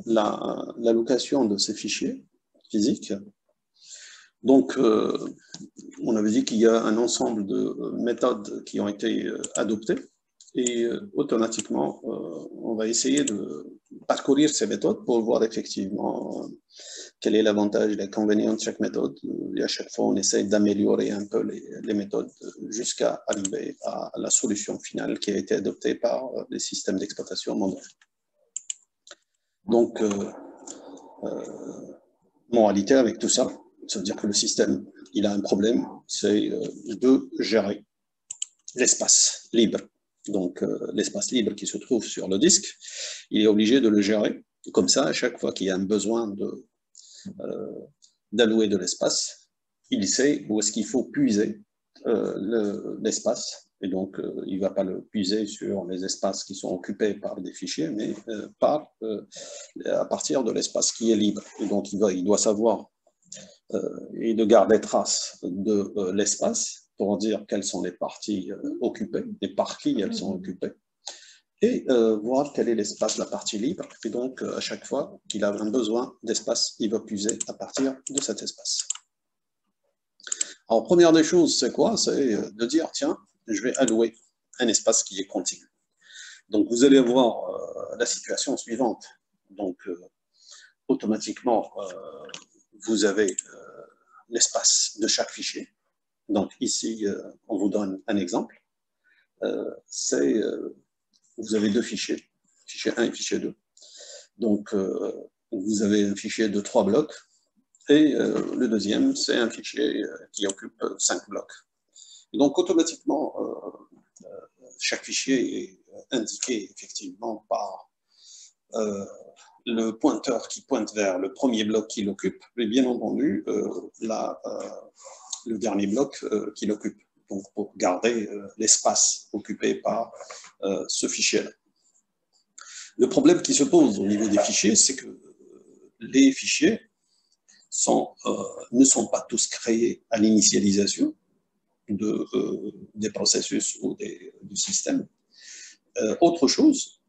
l'allocation de ces fichiers physiques. Donc, on avait dit qu'il y a un ensemble de méthodes qui ont été adoptées et automatiquement, on va essayer de parcourir ces méthodes pour voir effectivement quel est l'avantage et l'inconvénient de chaque méthode. Et à chaque fois, on essaie d'améliorer un peu les méthodes jusqu'à arriver à la solution finale qui a été adoptée par les systèmes d'exploitation mondiaux. Donc, moralité avec tout ça, ça veut dire que le système, il a un problème, c'est de gérer l'espace libre. Donc, l'espace libre qui se trouve sur le disque, il est obligé de le gérer. Comme ça, à chaque fois qu'il y a un besoin d'allouer de l'espace, il sait où est-ce qu'il faut puiser l'espace. Et donc, il ne va pas le puiser sur les espaces qui sont occupés par des fichiers, mais à partir de l'espace qui est libre. Et donc, il doit savoir et de garder trace de l'espace pour dire quelles sont les parties occupées et par qui elles sont occupées, et voir quel est l'espace, la partie libre. Et donc, à chaque fois qu'il a un besoin d'espace, il va puiser à partir de cet espace. Alors, première des choses, c'est quoi? C'est de dire, tiens, je vais allouer un espace qui est contigu. Donc, vous allez avoir la situation suivante. Donc, automatiquement, vous avez l'espace de chaque fichier. Donc, ici, on vous donne un exemple. Vous avez deux fichiers, fichier 1 et fichier 2. Donc, vous avez un fichier de 3 blocs, et le deuxième, c'est un fichier qui occupe 5 blocs. Et donc, automatiquement, chaque fichier est indiqué effectivement par le pointeur qui pointe vers le premier bloc qui l'occupe, et bien entendu, le dernier bloc qui l'occupe. Donc, pour garder l'espace occupé par ce fichier-là. Le problème qui se pose au niveau des fichiers, c'est que les fichiers ne sont pas tous créés à l'initialisation des processus ou du système. Autre chose,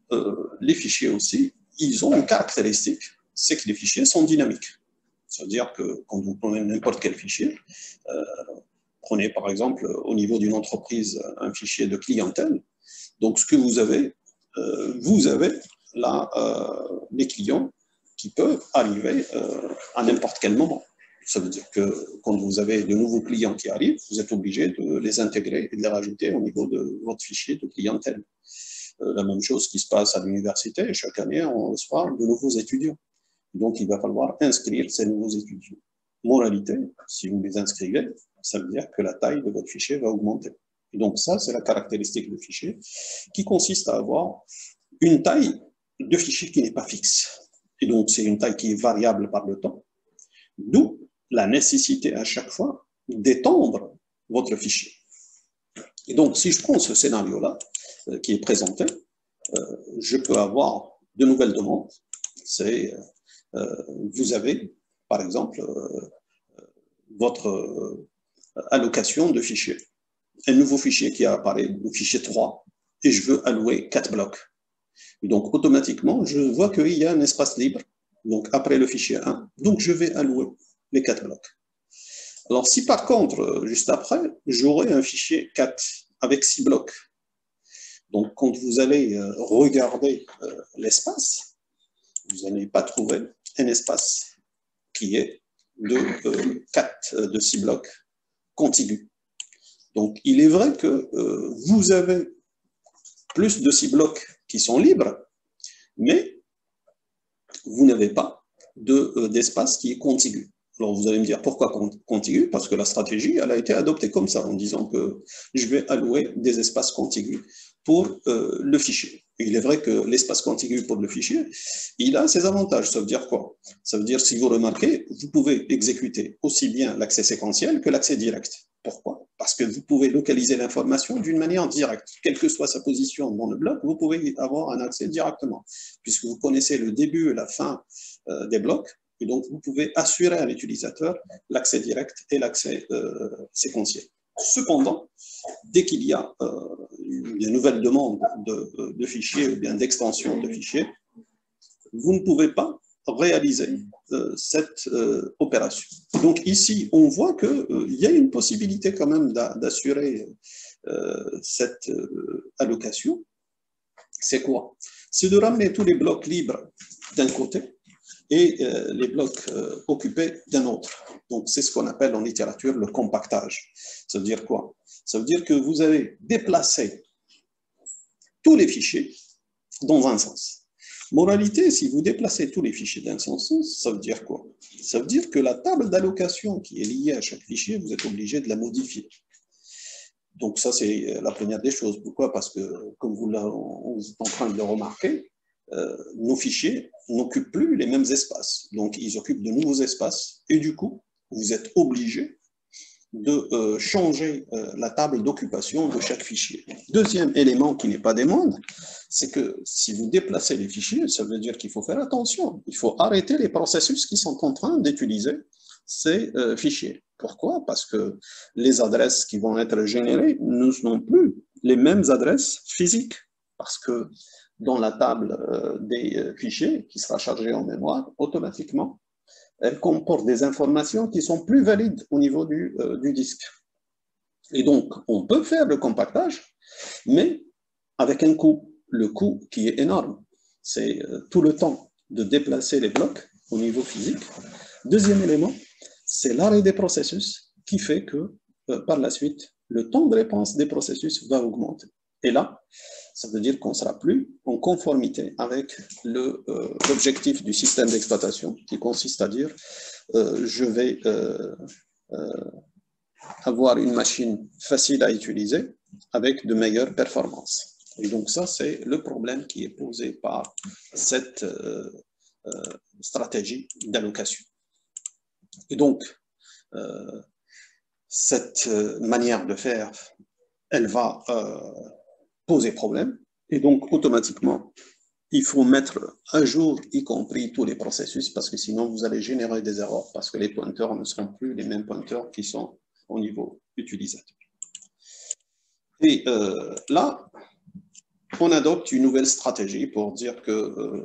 les fichiers aussi, ils ont une caractéristique, c'est que les fichiers sont dynamiques. C'est-à-dire que quand vous prenez n'importe quel fichier, prenez par exemple au niveau d'une entreprise un fichier de clientèle, donc ce que vous avez là les clients qui peuvent arriver à n'importe quel moment. Ça veut dire que quand vous avez de nouveaux clients qui arrivent, vous êtes obligé de les intégrer et de les rajouter au niveau de votre fichier de clientèle. La même chose qui se passe à l'université, chaque année on reçoit de nouveaux étudiants. Donc il va falloir inscrire ces nouveaux étudiants. Moralité, si vous les inscrivez, ça veut dire que la taille de votre fichier va augmenter. Et donc ça, c'est la caractéristique du fichier qui consiste à avoir une taille de fichier qui n'est pas fixe. Et donc c'est une taille qui est variable par le temps, d'où la nécessité à chaque fois d'étendre votre fichier. Et donc si je prends ce scénario-là, qui est présenté, je peux avoir de nouvelles demandes. C'est vous avez, par exemple, votre allocation de fichiers. Un nouveau fichier qui apparaît, le fichier 3, et je veux allouer 4 blocs. Et donc, automatiquement, je vois qu'il y a un espace libre, donc après le fichier 1, donc je vais allouer les 4 blocs. Alors, si par contre, juste après, j'aurai un fichier 4 avec 6 blocs, donc quand vous allez regarder l'espace, vous n'allez pas trouver un espace qui est de 6 blocs contigus. Donc, il est vrai que vous avez plus de 6 blocs qui sont libres, mais vous n'avez pas d'espace qui est contigu. Alors, vous allez me dire, pourquoi contigu? Parce que la stratégie, elle a été adoptée comme ça, en disant que je vais allouer des espaces contigus pour le fichier. Il est vrai que l'espace contigu pour le fichier, il a ses avantages. Ça veut dire quoi? Ça veut dire, si vous remarquez, vous pouvez exécuter aussi bien l'accès séquentiel que l'accès direct. Pourquoi? Parce que vous pouvez localiser l'information d'une manière directe. Quelle que soit sa position dans le bloc, vous pouvez avoir un accès directement, puisque vous connaissez le début et la fin des blocs, et donc vous pouvez assurer à l'utilisateur l'accès direct et l'accès séquentiel. Cependant, dès qu'il y a une nouvelle demande de fichiers ou bien d'extension de fichiers, vous ne pouvez pas réaliser cette opération. Donc ici, on voit qu'il y a une possibilité quand même d'assurer cette allocation. C'est quoi? C'est de ramener tous les blocs libres d'un côté et les blocs occupés d'un autre. Donc c'est ce qu'on appelle en littérature le compactage. Ça veut dire quoi? Ça veut dire que vous avez déplacé tous les fichiers dans un sens. Moralité, si vous déplacez tous les fichiers dans un sens, ça veut dire quoi? Ça veut dire que la table d'allocation qui est liée à chaque fichier, vous êtes obligé de la modifier. Donc ça, c'est la première des choses. Pourquoi? Parce que, comme vous êtes en train de le remarquer, nos fichiers n'occupent plus les mêmes espaces. Donc, ils occupent de nouveaux espaces et du coup, vous êtes obligé de changer la table d'occupation de chaque fichier. Deuxième élément qui n'est pas des moindres, c'est que si vous déplacez les fichiers, ça veut dire qu'il faut faire attention. Il faut arrêter les processus qui sont en train d'utiliser ces fichiers. Pourquoi? Parce que les adresses qui vont être générées ne sont plus les mêmes adresses physiques. Parce que dans la table des fichiers qui sera chargée en mémoire, automatiquement, elle comporte des informations qui sont plus valides au niveau du disque. Et donc, on peut faire le compactage, mais avec un coût. Le coût qui est énorme. C'est tout le temps de déplacer les blocs au niveau physique. Deuxième élément, c'est l'arrêt des processus qui fait que, par la suite, le temps de réponse des processus va augmenter. Et là, ça veut dire qu'on ne sera plus en conformité avec l'objectif du système d'exploitation, qui consiste à dire je vais avoir une machine facile à utiliser avec de meilleures performances. Et donc ça, c'est le problème qui est posé par cette stratégie d'allocation. Et donc, cette manière de faire, elle va poser problème. Et donc, automatiquement, il faut mettre à jour, y compris tous les processus, parce que sinon, vous allez générer des erreurs, parce que les pointeurs ne seront plus les mêmes pointeurs qui sont au niveau utilisateur. Et là, on adopte une nouvelle stratégie pour dire que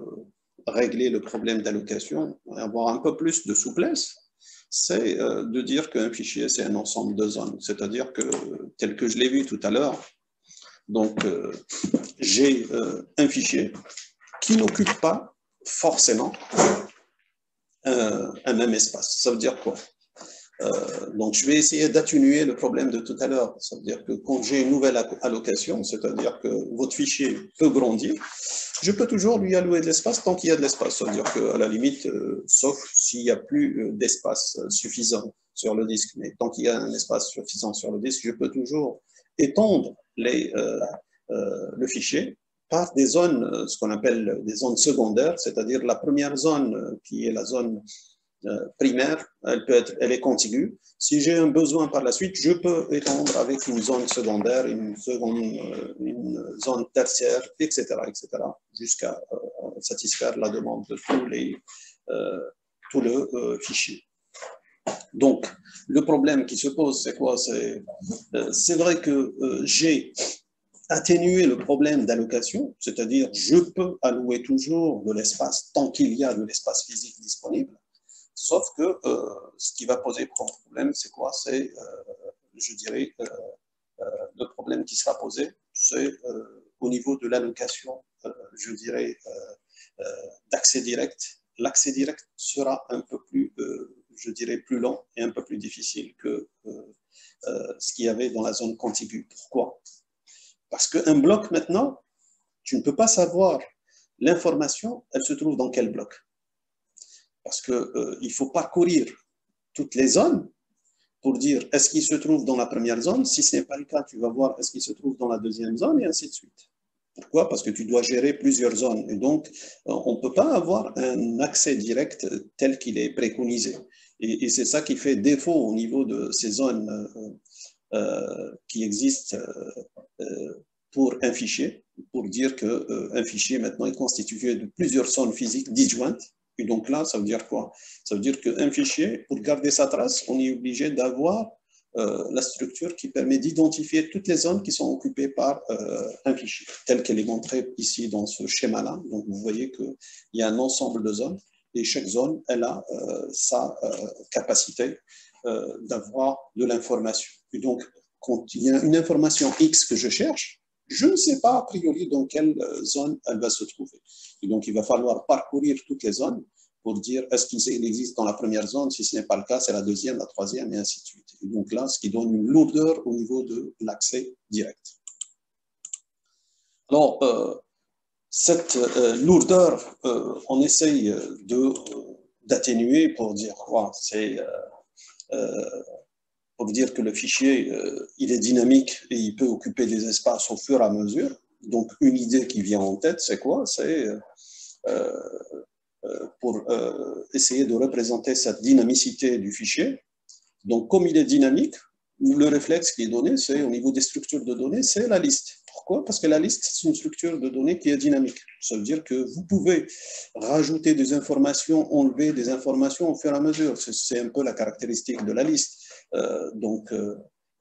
régler le problème d'allocation, avoir un peu plus de souplesse, c'est de dire qu'un fichier, c'est un ensemble de zones. C'est-à-dire que, tel que je l'ai vu tout à l'heure, donc j'ai un fichier qui n'occupe pas forcément un même espace. Ça veut dire quoi? Donc, je vais essayer d'atténuer le problème de tout à l'heure. Ça veut dire que quand j'ai une nouvelle allocation, c'est-à-dire que votre fichier peut grandir, je peux toujours lui allouer de l'espace tant qu'il y a de l'espace. Ça veut dire qu'à la limite, sauf s'il n'y a plus d'espace suffisant sur le disque, mais tant qu'il y a un espace suffisant sur le disque, je peux toujours étendre le fichier par des zones, ce qu'on appelle des zones secondaires, c'est-à-dire la première zone qui est la zone primaire, elle est contiguë. Si j'ai un besoin par la suite, je peux étendre avec une zone secondaire, une zone tertiaire, etc., jusqu'à satisfaire la demande de tout le fichier. Donc, le problème qui se pose, c'est quoi? C'est vrai que j'ai atténué le problème d'allocation, c'est-à-dire je peux allouer toujours de l'espace tant qu'il y a de l'espace physique disponible. Sauf que ce qui va poser problème, c'est quoi? C'est, je dirais, le problème qui sera posé, c'est au niveau de l'allocation, je dirais, d'accès direct. L'accès direct sera un peu plus, je dirais, plus lent et un peu plus difficile que ce qu'il y avait dans la zone contiguë. Pourquoi? Parce qu'un bloc, maintenant, tu ne peux pas savoir l'information, elle se trouve dans quel bloc. Parce qu'il faut parcourir toutes les zones pour dire est-ce qu'il se trouve dans la première zone. Si ce n'est pas le cas, tu vas voir est-ce qu'il se trouve dans la deuxième zone et ainsi de suite. Pourquoi? Parce que tu dois gérer plusieurs zones. Et donc, on ne peut pas avoir un accès direct tel qu'il est préconisé. Et c'est ça qui fait défaut au niveau de ces zones qui existent pour un fichier, pour dire qu'un fichier maintenant est constitué de plusieurs zones physiques disjointes. Et donc là, ça veut dire quoi? Ça veut dire qu'un fichier, pour garder sa trace, on est obligé d'avoir la structure qui permet d'identifier toutes les zones qui sont occupées par un fichier, telle qu'elle est montrée ici dans ce schéma-là. Donc vous voyez qu'il y a un ensemble de zones et chaque zone, elle a sa capacité d'avoir de l'information. Et donc, quand il y a une information X que je cherche, je ne sais pas a priori dans quelle zone elle va se trouver. Et donc, il va falloir parcourir toutes les zones pour dire est-ce qu'il existe dans la première zone, si ce n'est pas le cas, c'est la deuxième, la troisième, et ainsi de suite. Et donc là, ce qui donne une lourdeur au niveau de l'accès direct. Alors, cette lourdeur, on essaye d'atténuer pour dire quoi, c'est pour dire que le fichier, il est dynamique et il peut occuper des espaces au fur et à mesure. Donc, une idée qui vient en tête, c'est quoi? C'est pour essayer de représenter cette dynamicité du fichier. Donc, comme il est dynamique, le réflexe qui est donné, c'est au niveau des structures de données, c'est la liste. Pourquoi? Parce que la liste, c'est une structure de données qui est dynamique. Ça veut dire que vous pouvez rajouter des informations, enlever des informations au fur et à mesure. C'est un peu la caractéristique de la liste.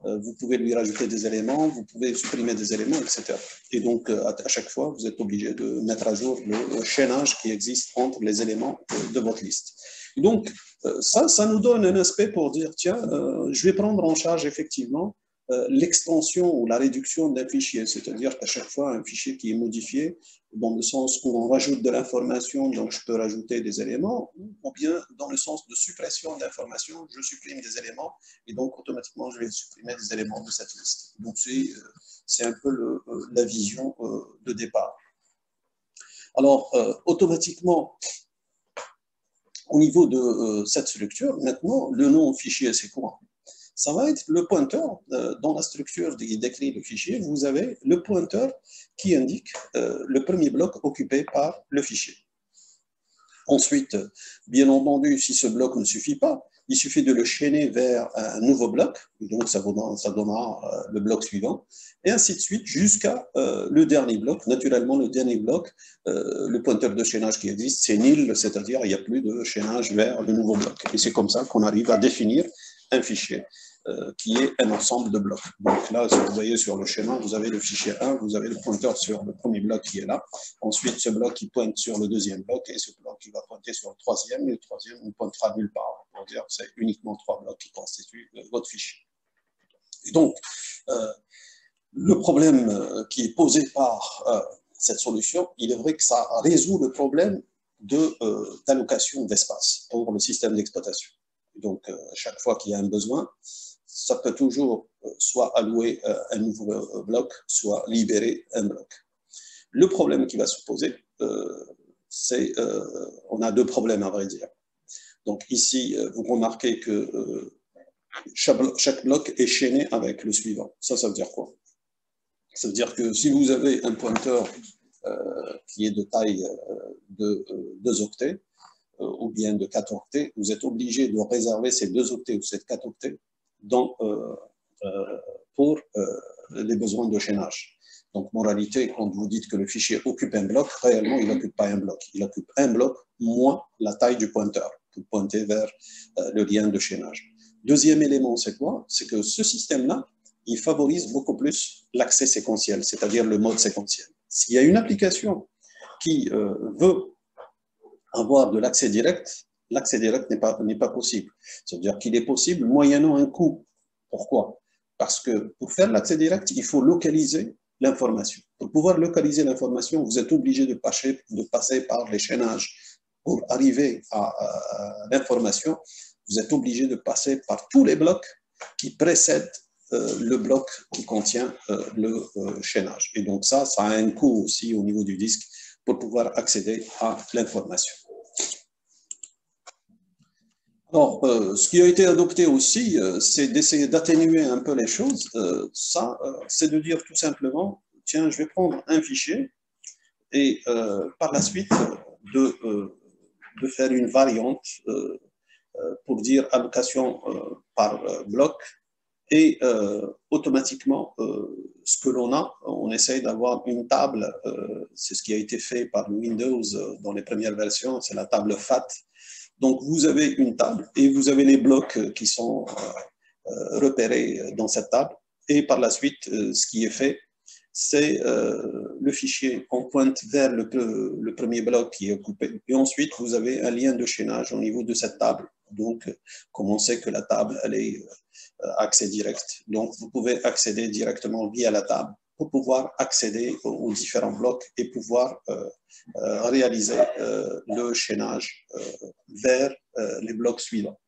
Vous pouvez lui rajouter des éléments, vous pouvez supprimer des éléments, etc. Et donc, à chaque fois, vous êtes obligé de mettre à jour le chaînage qui existe entre les éléments de votre liste. Et donc, ça nous donne un aspect pour dire, tiens, je vais prendre en charge effectivement l'extension ou la réduction d'un fichier, c'est-à-dire qu'à chaque fois, un fichier qui est modifié, dans le sens où on rajoute de l'information, donc je peux rajouter des éléments, ou bien dans le sens de suppression d'informations, je supprime des éléments, et donc automatiquement, je vais supprimer des éléments de cette liste. Donc c'est un peu la vision de départ. Alors, automatiquement, au niveau de cette structure, maintenant, le nom fichier, c'est quoi? Ça va être le pointeur. Dans la structure qui décrit le fichier, vous avez le pointeur qui indique le premier bloc occupé par le fichier. Ensuite, bien entendu, si ce bloc ne suffit pas, il suffit de le chaîner vers un nouveau bloc, donc ça donnera le bloc suivant, et ainsi de suite jusqu'à le dernier bloc. Naturellement, le dernier bloc, le pointeur de chaînage qui existe, c'est nil, c'est-à-dire il n'y a plus de chaînage vers le nouveau bloc. Et c'est comme ça qu'on arrive à définir un fichier qui est un ensemble de blocs. Donc là, si vous voyez sur le schéma, vous avez le fichier 1, vous avez le pointeur sur le premier bloc qui est là, ensuite ce bloc qui pointe sur le deuxième bloc, et ce bloc qui va pointer sur le troisième, et le troisième ne pointera nulle part. On va dire que c'est uniquement 3 blocs qui constituent votre fichier. Et donc, le problème qui est posé par cette solution, il est vrai que ça résout le problème d'allocation d'espace pour le système d'exploitation. Donc, chaque fois qu'il y a un besoin, ça peut toujours soit allouer un nouveau bloc, soit libérer un bloc. Le problème qui va se poser, c'est, on a deux problèmes à vrai dire. Donc ici, vous remarquez que chaque bloc est chaîné avec le suivant. Ça veut dire quoi? Ça veut dire que si vous avez un pointeur qui est de taille de 2 octets, ou bien de 4 octets, vous êtes obligé de réserver ces 2 octets ou ces 4 octets pour les besoins de chaînage. Donc, moralité, quand vous dites que le fichier occupe un bloc, réellement, il n'occupe pas un bloc. Il occupe un bloc moins la taille du pointeur pour pointer vers le lien de chaînage. Deuxième élément, c'est quoi? C'est que ce système-là, il favorise beaucoup plus l'accès séquentiel, c'est-à-dire le mode séquentiel. S'il y a une application qui veut avoir de l'accès direct n'est pas possible. C'est-à-dire qu'il est possible moyennant un coût. Pourquoi? Parce que pour faire l'accès direct, il faut localiser l'information. Pour pouvoir localiser l'information, vous êtes obligé de passer par les chaînages. Pour arriver à l'information, vous êtes obligé de passer par tous les blocs qui précèdent le bloc qui contient le chaînage. Et donc ça a un coût aussi au niveau du disque pour pouvoir accéder à l'information. Alors, ce qui a été adopté aussi, c'est d'essayer d'atténuer un peu les choses. C'est de dire tout simplement, tiens, je vais prendre un fichier et par la suite de faire une variante pour dire allocation par bloc et automatiquement, ce que l'on a, on essaye d'avoir une table, c'est ce qui a été fait par Windows dans les premières versions, c'est la table FAT. Donc, vous avez une table et vous avez les blocs qui sont repérés dans cette table. Et par la suite, ce qui est fait, c'est le fichier. On pointe vers le premier bloc qui est occupé. Et ensuite, vous avez un lien de chaînage au niveau de cette table. Donc, comme on sait que la table, elle est accès direct. Donc, vous pouvez accéder directement via la table pour pouvoir accéder aux différents blocs et pouvoir réaliser le chaînage vers les blocs suivants.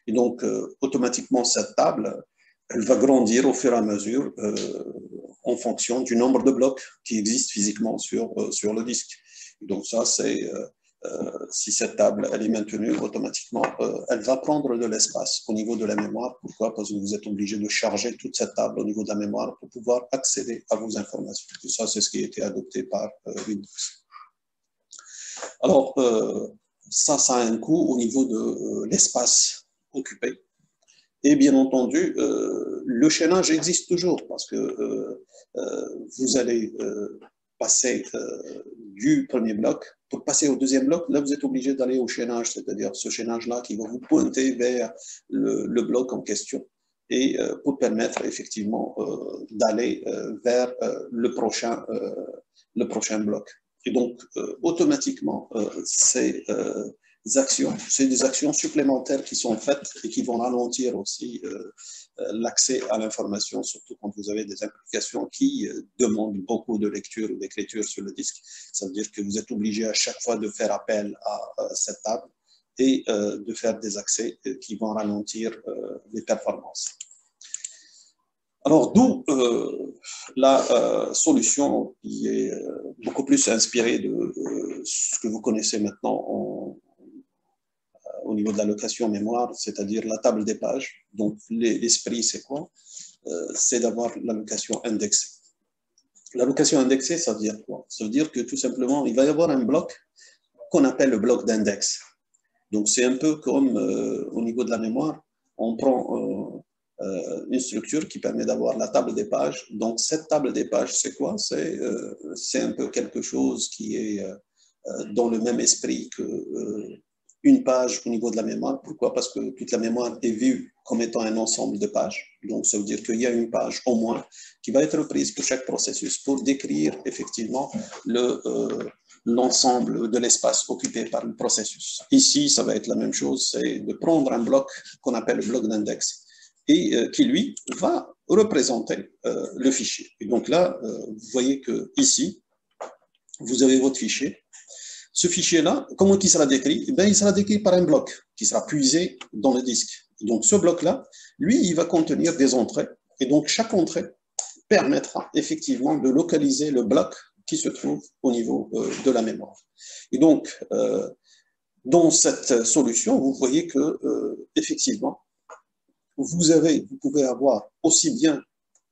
Et donc, automatiquement, cette table, elle va grandir au fur et à mesure en fonction du nombre de blocs qui existent physiquement sur le disque. Et donc, ça, c'est si cette table elle est maintenue, automatiquement, elle va prendre de l'espace au niveau de la mémoire. Pourquoi? Parce que vous êtes obligé de charger toute cette table au niveau de la mémoire pour pouvoir accéder à vos informations. Et ça, c'est ce qui a été adopté par Windows. Alors, ça a un coût au niveau de l'espace occupé. Et bien entendu, le chaînage existe toujours parce que vous allez passer du premier bloc. Pour passer au deuxième bloc, là, vous êtes obligé d'aller au chaînage, c'est-à-dire ce chaînage-là qui va vous pointer vers le bloc en question et pour permettre effectivement d'aller vers le prochain bloc. Et donc, automatiquement, c'est des actions supplémentaires qui sont faites et qui vont ralentir aussi l'accès à l'information, surtout quand vous avez des applications qui demandent beaucoup de lecture ou d'écriture sur le disque. Ça veut dire que vous êtes obligé à chaque fois de faire appel à cette table et de faire des accès qui vont ralentir les performances. Alors, d'où la solution qui est beaucoup plus inspirée de ce que vous connaissez maintenant au niveau de l'allocation mémoire, c'est-à-dire la table des pages. Donc, l'esprit, c'est quoi? C'est d'avoir l'allocation indexée. L'allocation indexée, ça veut dire quoi? Ça veut dire que tout simplement, il va y avoir un bloc qu'on appelle le bloc d'index. Donc, c'est un peu comme au niveau de la mémoire, on prend une structure qui permet d'avoir la table des pages. Donc, cette table des pages, c'est quoi? C'est un peu quelque chose qui est dans le même esprit que une page au niveau de la mémoire. Pourquoi? Parce que toute la mémoire est vue comme étant un ensemble de pages. Donc, ça veut dire qu'il y a une page au moins qui va être prise pour chaque processus pour décrire effectivement l'ensemble de l'espace occupé par le processus. Ici, ça va être la même chose, c'est de prendre un bloc qu'on appelle le bloc d'index et qui, lui, va représenter le fichier. Et donc là, vous voyez que ici, vous avez votre fichier. Ce fichier-là, comment il sera décrit? Ben, il sera décrit par un bloc qui sera puisé dans le disque. Donc, ce bloc-là, lui, il va contenir des entrées. Et donc, chaque entrée permettra effectivement de localiser le bloc qui se trouve au niveau de la mémoire. Et donc, dans cette solution, vous voyez que, effectivement, vous pouvez avoir aussi bien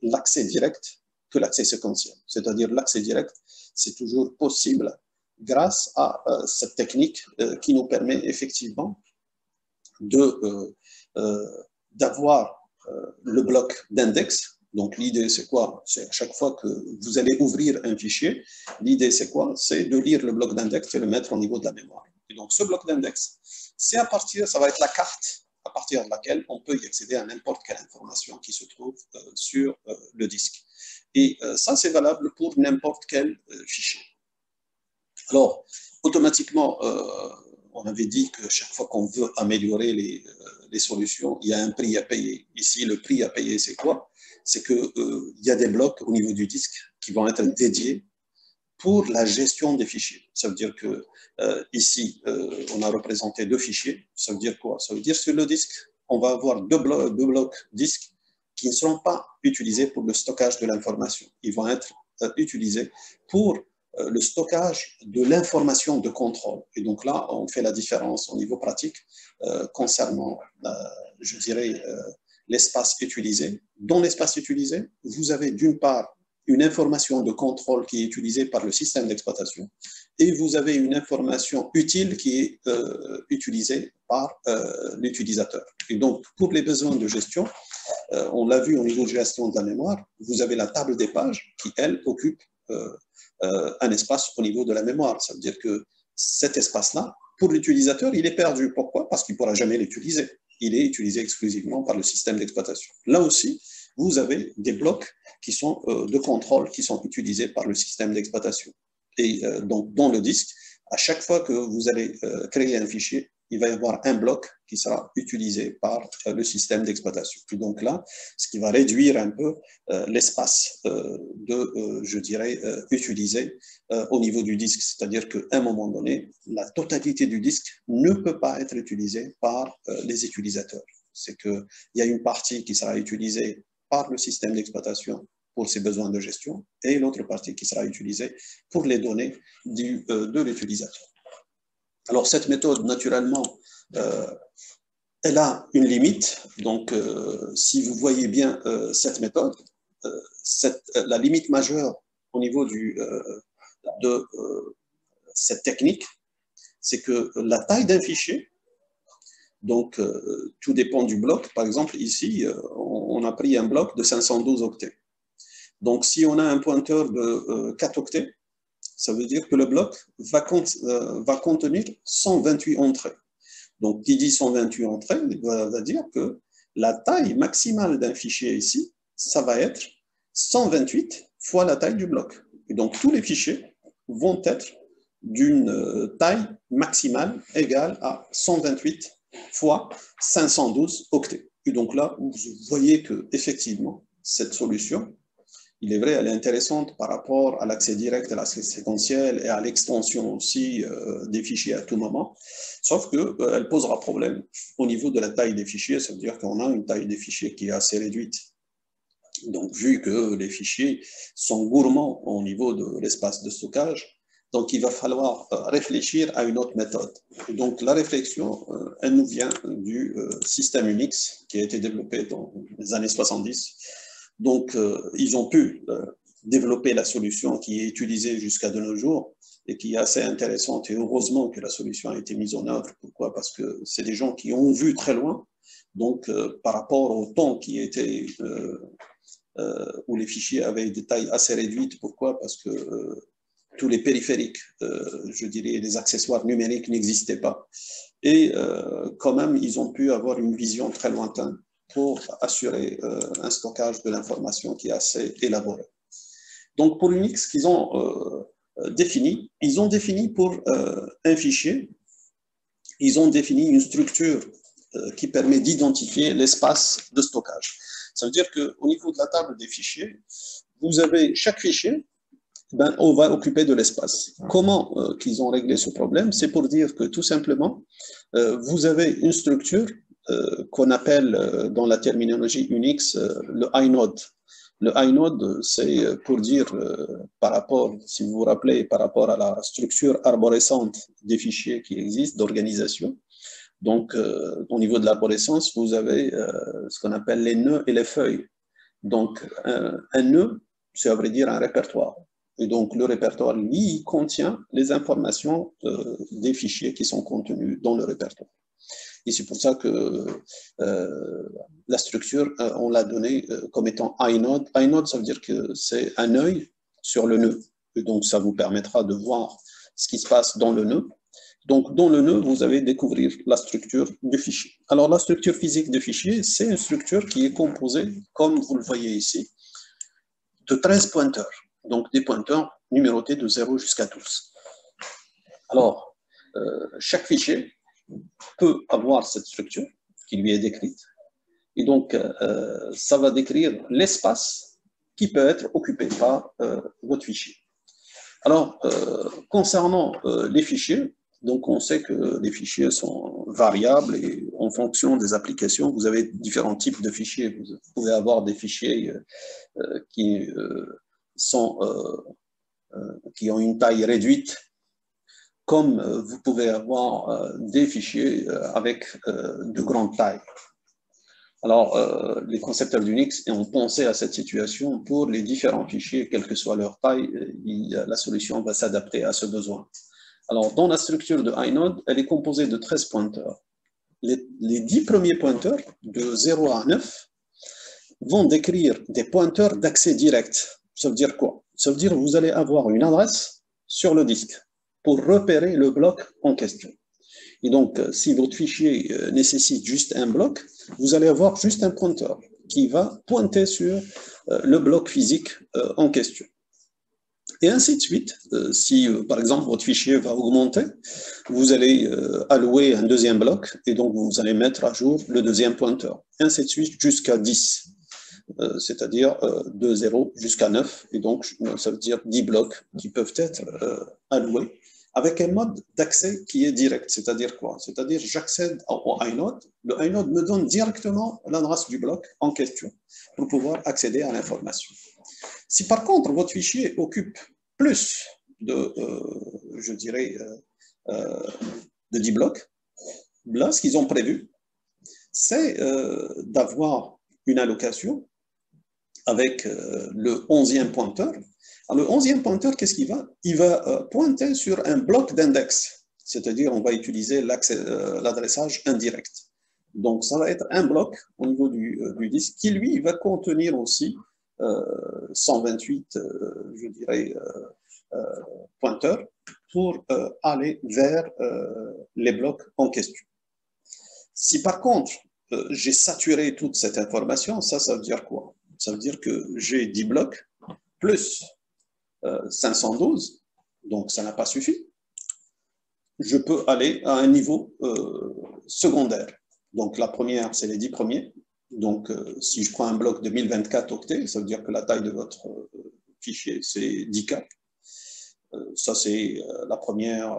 l'accès direct que l'accès séquentiel. C'est-à-dire l'accès direct, c'est toujours possible grâce à cette technique qui nous permet effectivement d'avoir le bloc d'index. Donc l'idée c'est quoi? C'est à chaque fois que vous allez ouvrir un fichier, l'idée c'est quoi? C'est de lire le bloc d'index et le mettre au niveau de la mémoire. Et donc ce bloc d'index, ça va être la carte à partir de laquelle on peut y accéder à n'importe quelle information qui se trouve sur le disque. Et ça c'est valable pour n'importe quel fichier. Alors, automatiquement, on avait dit que chaque fois qu'on veut améliorer les solutions, il y a un prix à payer. Ici, le prix à payer, c'est quoi? C'est qu'il y a des blocs au niveau du disque qui vont être dédiés pour la gestion des fichiers. Ça veut dire que ici, on a représenté deux fichiers. Ça veut dire quoi? Ça veut dire sur le disque, on va avoir deux blocs disques qui ne seront pas utilisés pour le stockage de l'information. Ils vont être utilisés pour le stockage de l'information de contrôle. Et donc là, on fait la différence au niveau pratique concernant, je dirais, l'espace utilisé. Dans l'espace utilisé, vous avez d'une part une information de contrôle qui est utilisée par le système d'exploitation et vous avez une information utile qui est utilisée par l'utilisateur. Et donc, pour les besoins de gestion, on l'a vu au niveau de gestion de la mémoire, vous avez la table des pages qui, elle, occupe un espace au niveau de la mémoire. Ça veut dire que cet espace-là, pour l'utilisateur, il est perdu. Pourquoi? Parce qu'il ne pourra jamais l'utiliser. Il est utilisé exclusivement par le système d'exploitation. Là aussi, vous avez des blocs qui sont de contrôle qui sont utilisés par le système d'exploitation. Et donc, dans le disque, à chaque fois que vous allez créer un fichier, il va y avoir un bloc qui sera utilisé par le système d'exploitation. Et donc là, ce qui va réduire un peu l'espace je dirais, utilisé au niveau du disque. C'est-à-dire qu'à un moment donné, la totalité du disque ne peut pas être utilisée par les utilisateurs. C'est qu'il y a une partie qui sera utilisée par le système d'exploitation pour ses besoins de gestion et l'autre partie qui sera utilisée pour les données de l'utilisateur. Alors, cette méthode, naturellement, elle a une limite. Donc, si vous voyez bien cette méthode, la limite majeure au niveau de cette technique, c'est que la taille d'un fichier, donc tout dépend du bloc. Par exemple, ici, on a pris un bloc de 512 octets. Donc, si on a un pointeur de 4 octets, ça veut dire que le bloc va contenir 128 entrées. Donc, qui dit 128 entrées, va dire que la taille maximale d'un fichier ici, ça va être 128 fois la taille du bloc. Et donc, tous les fichiers vont être d'une taille maximale égale à 128 fois 512 octets. Et donc là, vous voyez qu'effectivement, cette solution, il est vrai, elle est intéressante par rapport à l'accès direct à l'accès séquentiel et à l'extension aussi des fichiers à tout moment, sauf qu'elle posera problème au niveau de la taille des fichiers, ça veut dire qu'on a une taille des fichiers qui est assez réduite. Donc, vu que les fichiers sont gourmands au niveau de l'espace de stockage, donc il va falloir réfléchir à une autre méthode. Et donc, la réflexion, elle nous vient du système Unix qui a été développé dans les années 70. Donc, ils ont pu développer la solution qui est utilisée jusqu'à de nos jours et qui est assez intéressante. Et heureusement que la solution a été mise en œuvre. Pourquoi? Parce que c'est des gens qui ont vu très loin. Donc, par rapport au temps qui était, où les fichiers avaient des tailles assez réduites. Pourquoi? Parce que tous les périphériques, je dirais, les accessoires numériques n'existaient pas. Et quand même, ils ont pu avoir une vision très lointaine pour assurer un stockage de l'information qui est assez élaboré. Donc, pour Unix, qu'ils ont défini, ils ont défini pour un fichier, ils ont défini une structure qui permet d'identifier l'espace de stockage. Ça veut dire qu'au niveau de la table des fichiers, vous avez chaque fichier, on va occuper de l'espace. Comment qu'ils ont réglé ce problème? C'est pour dire que tout simplement, vous avez une structure qu'on appelle dans la terminologie Unix le inode. Le inode, c'est pour dire par rapport, si vous vous rappelez, par rapport à la structure arborescente des fichiers qui existent d'organisation. Donc, au niveau de l'arborescence, vous avez ce qu'on appelle les nœuds et les feuilles. Donc, un nœud, c'est à vrai dire un répertoire. Et donc, le répertoire, lui, il contient les informations des fichiers qui sont contenus dans le répertoire. Et c'est pour ça que la structure, on l'a donnée comme étant inode. Inode, ça veut dire que c'est un œil sur le nœud. Et donc, ça vous permettra de voir ce qui se passe dans le nœud. Donc, dans le nœud, vous allez découvrir la structure du fichier. Alors, la structure physique du fichier, c'est une structure qui est composée, comme vous le voyez ici, de 13 pointeurs. Donc, des pointeurs numérotés de 0 jusqu'à 12. Alors, chaque fichier peut avoir cette structure qui lui est décrite. Et donc, ça va décrire l'espace qui peut être occupé par votre fichier. Alors, concernant les fichiers, donc on sait que les fichiers sont variables et en fonction des applications, vous avez différents types de fichiers. Vous pouvez avoir des fichiers qui ont une taille réduite, comme vous pouvez avoir des fichiers avec de grandes tailles. Alors, les concepteurs d'Unix ont pensé à cette situation pour les différents fichiers, quelle que soit leur taille, la solution va s'adapter à ce besoin. Alors, dans la structure de inode, elle est composée de 13 pointeurs. Les 10 premiers pointeurs, de 0 à 9, vont décrire des pointeurs d'accès direct. Ça veut dire quoi? Ça veut dire que vous allez avoir une adresse sur le disque pour repérer le bloc en question. Et donc, si votre fichier nécessite juste un bloc, vous allez avoir juste un pointeur qui va pointer sur le bloc physique en question. Et ainsi de suite. Si, par exemple, votre fichier va augmenter, vous allez allouer un deuxième bloc et donc vous allez mettre à jour le deuxième pointeur. Et ainsi de suite jusqu'à 10, c'est-à-dire de 0 jusqu'à 9. Et donc, ça veut dire 10 blocs qui peuvent être alloués avec un mode d'accès qui est direct. C'est-à-dire quoi? C'est-à-dire j'accède au inode. Le inode me donne directement l'adresse du bloc en question pour pouvoir accéder à l'information. Si par contre votre fichier occupe plus de, je dirais, de 10 blocs, là, ce qu'ils ont prévu, c'est d'avoir une allocation avec le 11e pointeur. Alors, le 11e pointeur, qu'est-ce qu'il va? Il va pointer sur un bloc d'index, c'est-à-dire on va utiliser l'adressage indirect. Donc, ça va être un bloc au niveau du disque qui, lui, va contenir aussi 128, je dirais, pointeurs pour aller vers les blocs en question. Si par contre, j'ai saturé toute cette information, ça veut dire quoi? Ça veut dire que j'ai 10 blocs plus 512, donc ça n'a pas suffi. Je peux aller à un niveau secondaire. Donc la première, c'est les 10 premiers. Donc si je prends un bloc de 1024 octets, ça veut dire que la taille de votre fichier, c'est 10K. Ça, c'est la première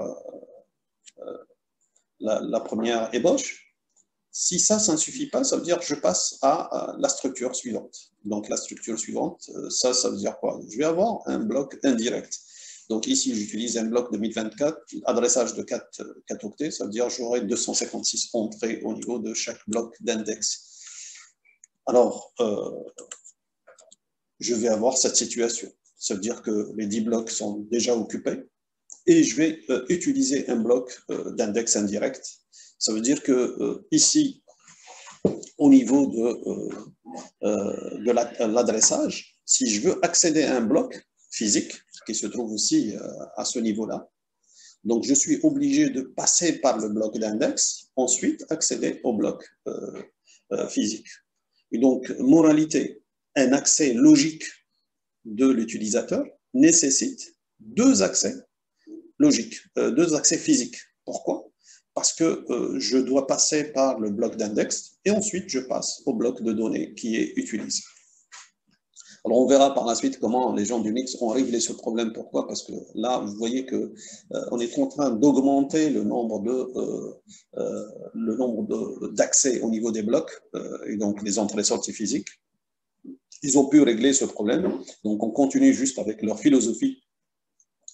ébauche. Si ça ne suffit pas, ça veut dire que je passe à la structure suivante. Donc la structure suivante, ça veut dire quoi? Je vais avoir un bloc indirect. Donc ici, j'utilise un bloc de 1024, adressage de 4 octets, ça veut dire que j'aurai 256 entrées au niveau de chaque bloc d'index. Alors, je vais avoir cette situation. Ça veut dire que les 10 blocs sont déjà occupés et je vais utiliser un bloc d'index indirect. Ça veut dire que ici, au niveau de l'adressage, si je veux accéder à un bloc physique qui se trouve aussi à ce niveau-là, donc je suis obligé de passer par le bloc d'index, ensuite accéder au bloc physique. Et donc, moralité, un accès logique de l'utilisateur nécessite 2 accès logiques, 2 accès physiques. Pourquoi? Parce que je dois passer par le bloc d'index et ensuite je passe au bloc de données qui est utilisé. Alors on verra par la suite comment les gens d'Unix ont réglé ce problème. Pourquoi? Parce que là, vous voyez qu'on est en train d'augmenter le nombre d'accès au niveau des blocs et donc les entrées-sorties physiques. Ils ont pu régler ce problème. Donc on continue juste avec leur philosophie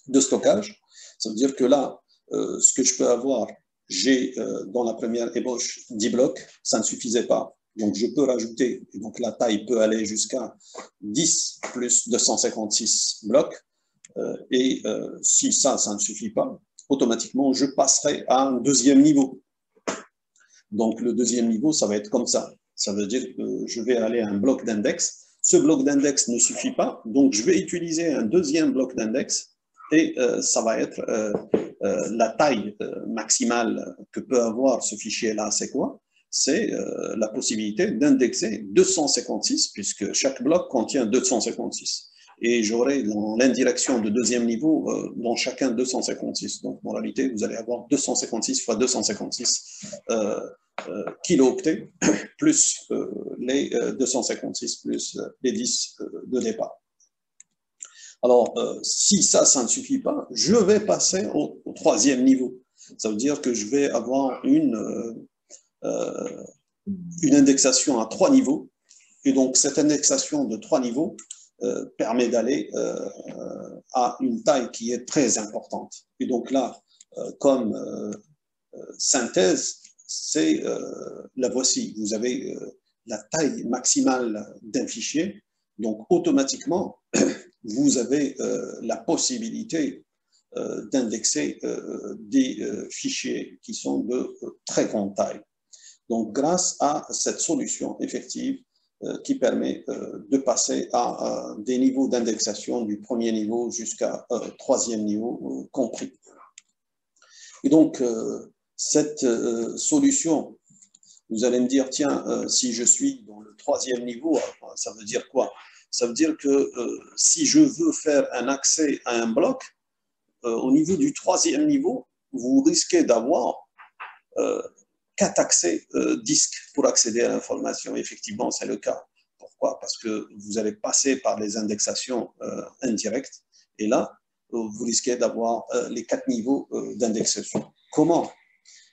de stockage. Ça veut dire que là, ce que je peux avoir, j'ai dans la première ébauche 10 blocs, ça ne suffisait pas. Donc je peux rajouter, et donc la taille peut aller jusqu'à 10 plus 256 blocs. Et si ça ne suffit pas, automatiquement, je passerai à un deuxième niveau. Donc le deuxième niveau, ça va être comme ça. Ça veut dire que je vais aller à un bloc d'index. Ce bloc d'index ne suffit pas, donc je vais utiliser un deuxième bloc d'index et ça va être la taille maximale que peut avoir ce fichier-là, c'est quoi? C'est la possibilité d'indexer 256, puisque chaque bloc contient 256. Et j'aurai dans l'indirection de deuxième niveau, dans chacun 256. Donc, en réalité, vous allez avoir 256 fois 256 kilo-octets, plus les 256, plus les 10 de départ. Alors, si ça ne suffit pas, je vais passer au troisième niveau. Ça veut dire que je vais avoir une indexation à 3 niveaux. Et donc, cette indexation de 3 niveaux permet d'aller à une taille qui est très importante. Et donc là, comme synthèse, c'est la voici. Vous avez la taille maximale d'un fichier. Donc, automatiquement, vous avez la possibilité d'indexer des fichiers qui sont de très grande taille. Donc, grâce à cette solution effective qui permet de passer à des niveaux d'indexation du premier niveau jusqu'à troisième niveau compris. Et donc, cette solution Vous allez me dire, tiens, si je suis dans le troisième niveau, ça veut dire quoi? Ça veut dire que si je veux faire un accès à un bloc, au niveau du troisième niveau, vous risquez d'avoir 4 accès disques pour accéder à l'information. Effectivement, c'est le cas. Pourquoi? Parce que vous allez passer par les indexations indirectes et là, vous risquez d'avoir les 4 niveaux d'indexation. Comment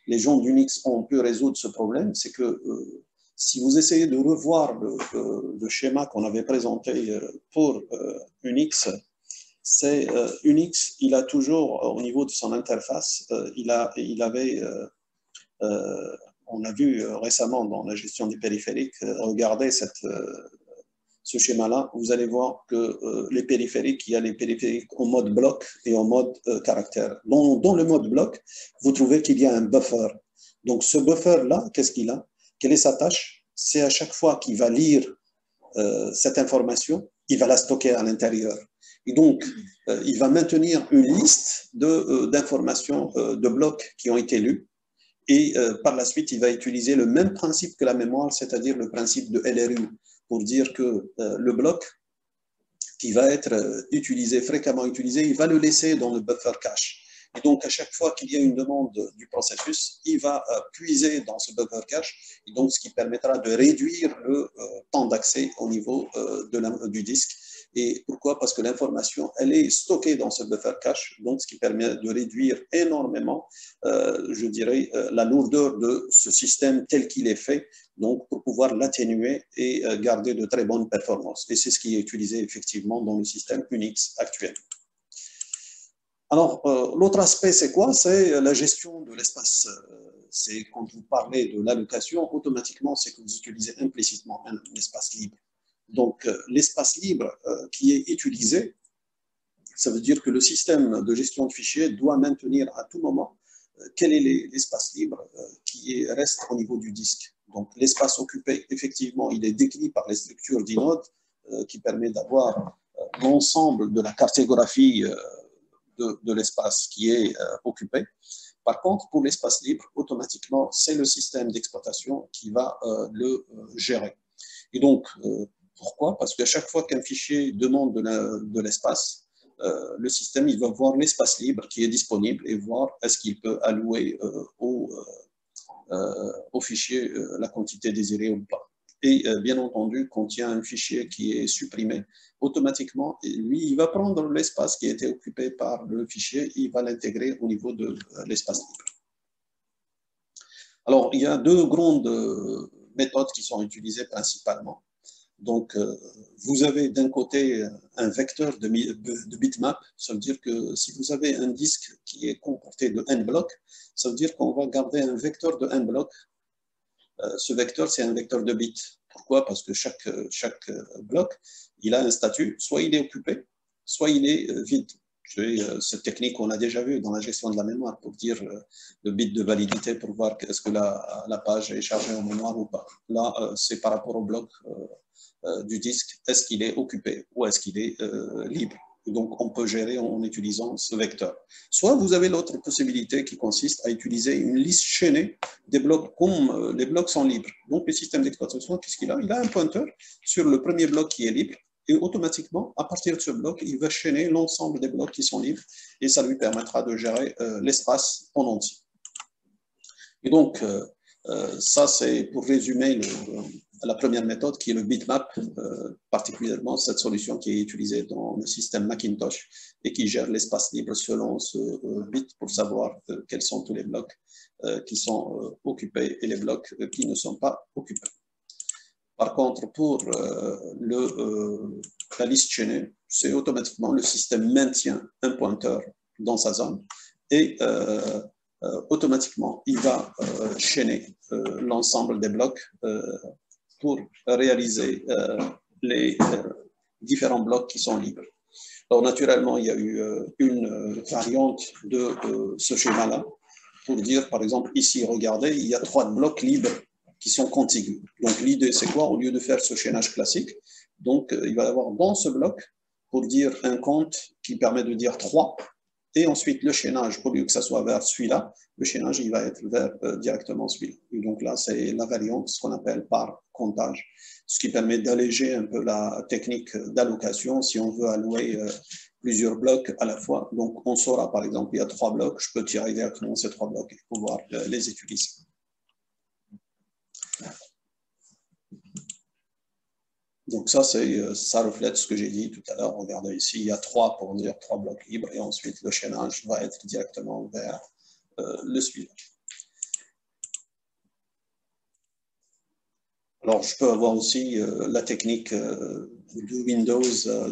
les gens d'Unix ont pu résoudre ce problème? C'est que si vous essayez de revoir le schéma qu'on avait présenté pour Unix, c'est Unix, il a toujours, au niveau de son interface, on a vu récemment dans la gestion des périphériques, regardez ce schéma-là, vous allez voir que les périphériques, il y a les périphériques en mode bloc et en mode caractère. Dans le mode bloc, vous trouvez qu'il y a un buffer. Donc ce buffer-là, qu'est-ce qu'il a? Quelle est sa tâche? C'est à chaque fois qu'il va lire cette information, il va la stocker à l'intérieur. Et donc, il va maintenir une liste d'informations, de blocs qui ont été lus. Et par la suite, il va utiliser le même principe que la mémoire, c'est-à-dire le principe de LRU, pour dire que le bloc qui va être fréquemment utilisé, il va le laisser dans le buffer cache. Et donc, à chaque fois qu'il y a une demande du processus, il va puiser dans ce buffer cache, et donc ce qui permettra de réduire le temps d'accès au niveau du disque. Et pourquoi? Parce que l'information, elle est stockée dans ce buffer cache, donc ce qui permet de réduire énormément, je dirais, la lourdeur de ce système tel qu'il est fait, donc pour pouvoir l'atténuer et garder de très bonnes performances. Et c'est ce qui est utilisé effectivement dans le système Unix actuel. Alors, l'autre aspect, c'est quoi? C'est la gestion de l'espace. C'est quand vous parlez de l'allocation, automatiquement, c'est que vous utilisez implicitement un espace libre. Donc, l'espace libre qui est utilisé, ça veut dire que le système de gestion de fichiers doit maintenir à tout moment quel est l'espace libre qui reste au niveau du disque. Donc, l'espace occupé, effectivement, il est décrit par les structures d'inode qui permet d'avoir l'ensemble de la cartographie de l'espace qui est occupé. Par contre, pour l'espace libre, automatiquement, c'est le système d'exploitation qui va le gérer. Et donc, pourquoi? Parce qu'à chaque fois qu'un fichier demande de l'espace, le système il va voir l'espace libre qui est disponible et voir est-ce qu'il peut allouer au fichier la quantité désirée ou pas. Et bien entendu, quand il y a un fichier qui est supprimé, automatiquement, lui, il va prendre l'espace qui a été occupé par le fichier et il va l'intégrer au niveau de l'espace libre. Alors, il y a 2 grandes méthodes qui sont utilisées principalement. Donc, vous avez d'un côté un vecteur de bitmap, ça veut dire que si vous avez un disque qui est comporté de n blocs, ça veut dire qu'on va garder un vecteur de n blocs. Ce vecteur, c'est un vecteur de bits. Pourquoi? Parce que chaque bloc, il a un statut, soit il est occupé, soit il est vide. Cette technique qu'on a déjà vue dans la gestion de la mémoire pour dire le bit de validité pour voir est-ce que la page est chargée en mémoire ou pas. Là, c'est par rapport au bloc du disque, est-ce qu'il est occupé ou est-ce qu'il est libre. Donc, on peut gérer en utilisant ce vecteur. Soit vous avez l'autre possibilité qui consiste à utiliser une liste chaînée des blocs comme les blocs sont libres. Donc, le système d'exploitation, qu'est-ce qu'il a? Il a un pointeur sur le premier bloc qui est libre et automatiquement, à partir de ce bloc, il va chaîner l'ensemble des blocs qui sont libres et ça lui permettra de gérer l'espace en entier. Et donc, ça, c'est pour résumer la première méthode qui est le bitmap, particulièrement cette solution qui est utilisée dans le système Macintosh et qui gère l'espace libre selon ce bit pour savoir quels sont tous les blocs qui sont occupés et les blocs qui ne sont pas occupés. Par contre, pour la liste chaînée, c'est automatiquement le système maintient un pointeur dans sa zone et automatiquement, il va chaîner l'ensemble des blocs pour réaliser les différents blocs qui sont libres. Alors, naturellement, il y a eu une variante de ce schéma-là pour dire, par exemple, ici, regardez, il y a 3 blocs libres qui sont contigus. Donc, l'idée, c'est quoi? Au lieu de faire ce chaînage classique, donc, il va y avoir dans ce bloc, pour dire un compte qui permet de dire 3, Et ensuite, le chaînage, au lieu que ça soit vers celui-là, le chaînage, il va être vers directement celui-là. Et donc là, c'est la variante, ce qu'on appelle par comptage, ce qui permet d'alléger un peu la technique d'allocation si on veut allouer plusieurs blocs à la fois. Donc, on saura, par exemple, il y a 3 blocs, je peux tirer directement ces 3 blocs et pouvoir les utiliser. Donc ça reflète ce que j'ai dit tout à l'heure. Regardez ici, il y a 3 pour dire 3 blocs libres et ensuite le chaînage va être directement vers le suivant. Alors je peux avoir aussi la technique de Windows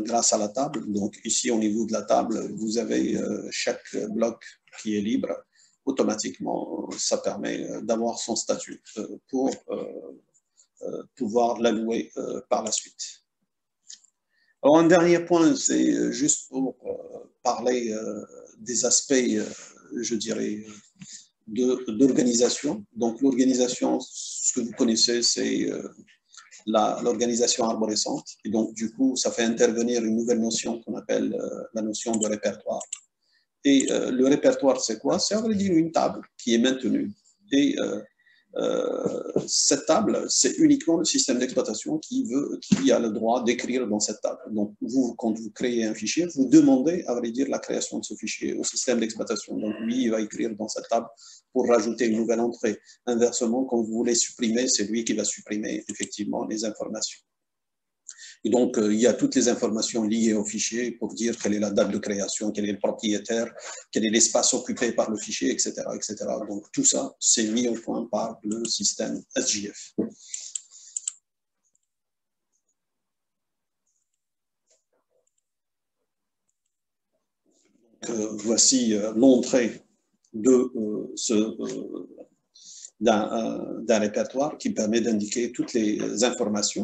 grâce à la table. Donc ici au niveau de la table, vous avez chaque bloc qui est libre. Automatiquement, ça permet d'avoir son statut pour pouvoir l'allouer par la suite. Alors, un dernier point, c'est juste pour parler des aspects, je dirais, d'organisation. Donc, l'organisation, ce que vous connaissez, c'est l'organisation arborescente. Et donc, du coup, ça fait intervenir une nouvelle notion qu'on appelle la notion de répertoire. Et le répertoire, c'est quoi? C'est, à vrai dire, une table qui est maintenue. Et cette table, c'est uniquement le système d'exploitation qui a le droit d'écrire dans cette table. Donc, vous, quand vous créez un fichier, vous demandez, à vrai dire, la création de ce fichier au système d'exploitation. Donc, lui, il va écrire dans cette table pour rajouter une nouvelle entrée. Inversement, quand vous voulez supprimer, c'est lui qui va supprimer, effectivement, les informations. Et donc, il y a toutes les informations liées au fichier pour dire quelle est la date de création, quel est le propriétaire, quel est l'espace occupé par le fichier, etc., etc. Donc, tout ça, c'est mis au point par le système SJF. Voici l'entrée d'un répertoire qui permet d'indiquer toutes les informations.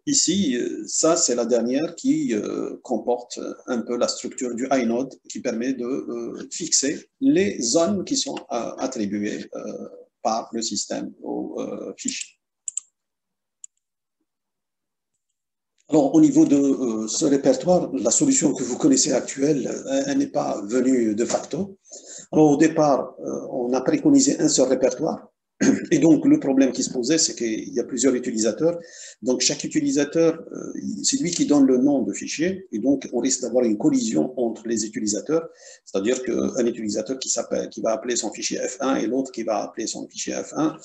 Ici, ça, c'est la dernière qui comporte un peu la structure du inode qui permet de fixer les zones qui sont attribuées par le système au fichier. Alors, au niveau de ce répertoire, la solution que vous connaissez actuelle, elle n'est pas venue de facto. Alors, au départ, on a préconisé un seul répertoire. Et donc, le problème qui se posait, c'est qu'il y a plusieurs utilisateurs. Donc, chaque utilisateur, c'est lui qui donne le nom de fichier. Et donc, on risque d'avoir une collision entre les utilisateurs. C'est-à-dire qu'un utilisateur qui va appeler son fichier F1 et l'autre qui va appeler son fichier F1.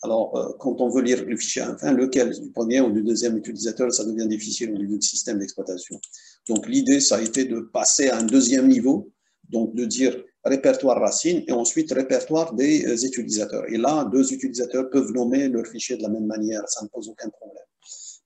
Alors, quand on veut lire le fichier F1, lequel, du premier ou du deuxième utilisateur, ça devient difficile au niveau du système d'exploitation. Donc, l'idée, ça a été de passer à un deuxième niveau, donc de dire répertoire racine et ensuite répertoire des utilisateurs. Et là, 2 utilisateurs peuvent nommer leur fichier de la même manière, ça ne pose aucun problème.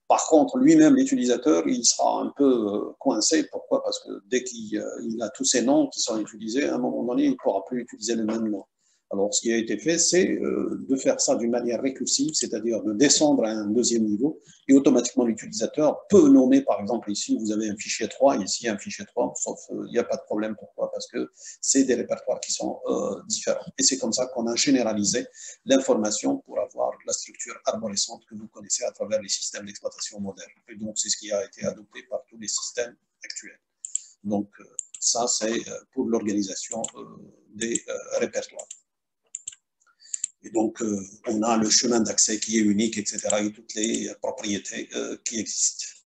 Par contre, lui-même, l'utilisateur, il sera un peu coincé. Pourquoi? Parce que dès qu'il a tous ces noms qui sont utilisés, à un moment donné, il ne pourra plus utiliser le même nom. Alors, ce qui a été fait, c'est de faire ça d'une manière récursive, c'est-à-dire de descendre à un deuxième niveau, et automatiquement l'utilisateur peut nommer, par exemple, ici, vous avez un fichier 3, ici un fichier 3, sauf il n'y a pas de problème. Pourquoi? Parce que c'est des répertoires qui sont différents. Et c'est comme ça qu'on a généralisé l'information pour avoir la structure arborescente que vous connaissez à travers les systèmes d'exploitation modernes. Et donc, c'est ce qui a été adopté par tous les systèmes actuels. Donc, ça, c'est pour l'organisation des répertoires. Et donc, on a le chemin d'accès qui est unique, etc., et toutes les propriétés qui existent.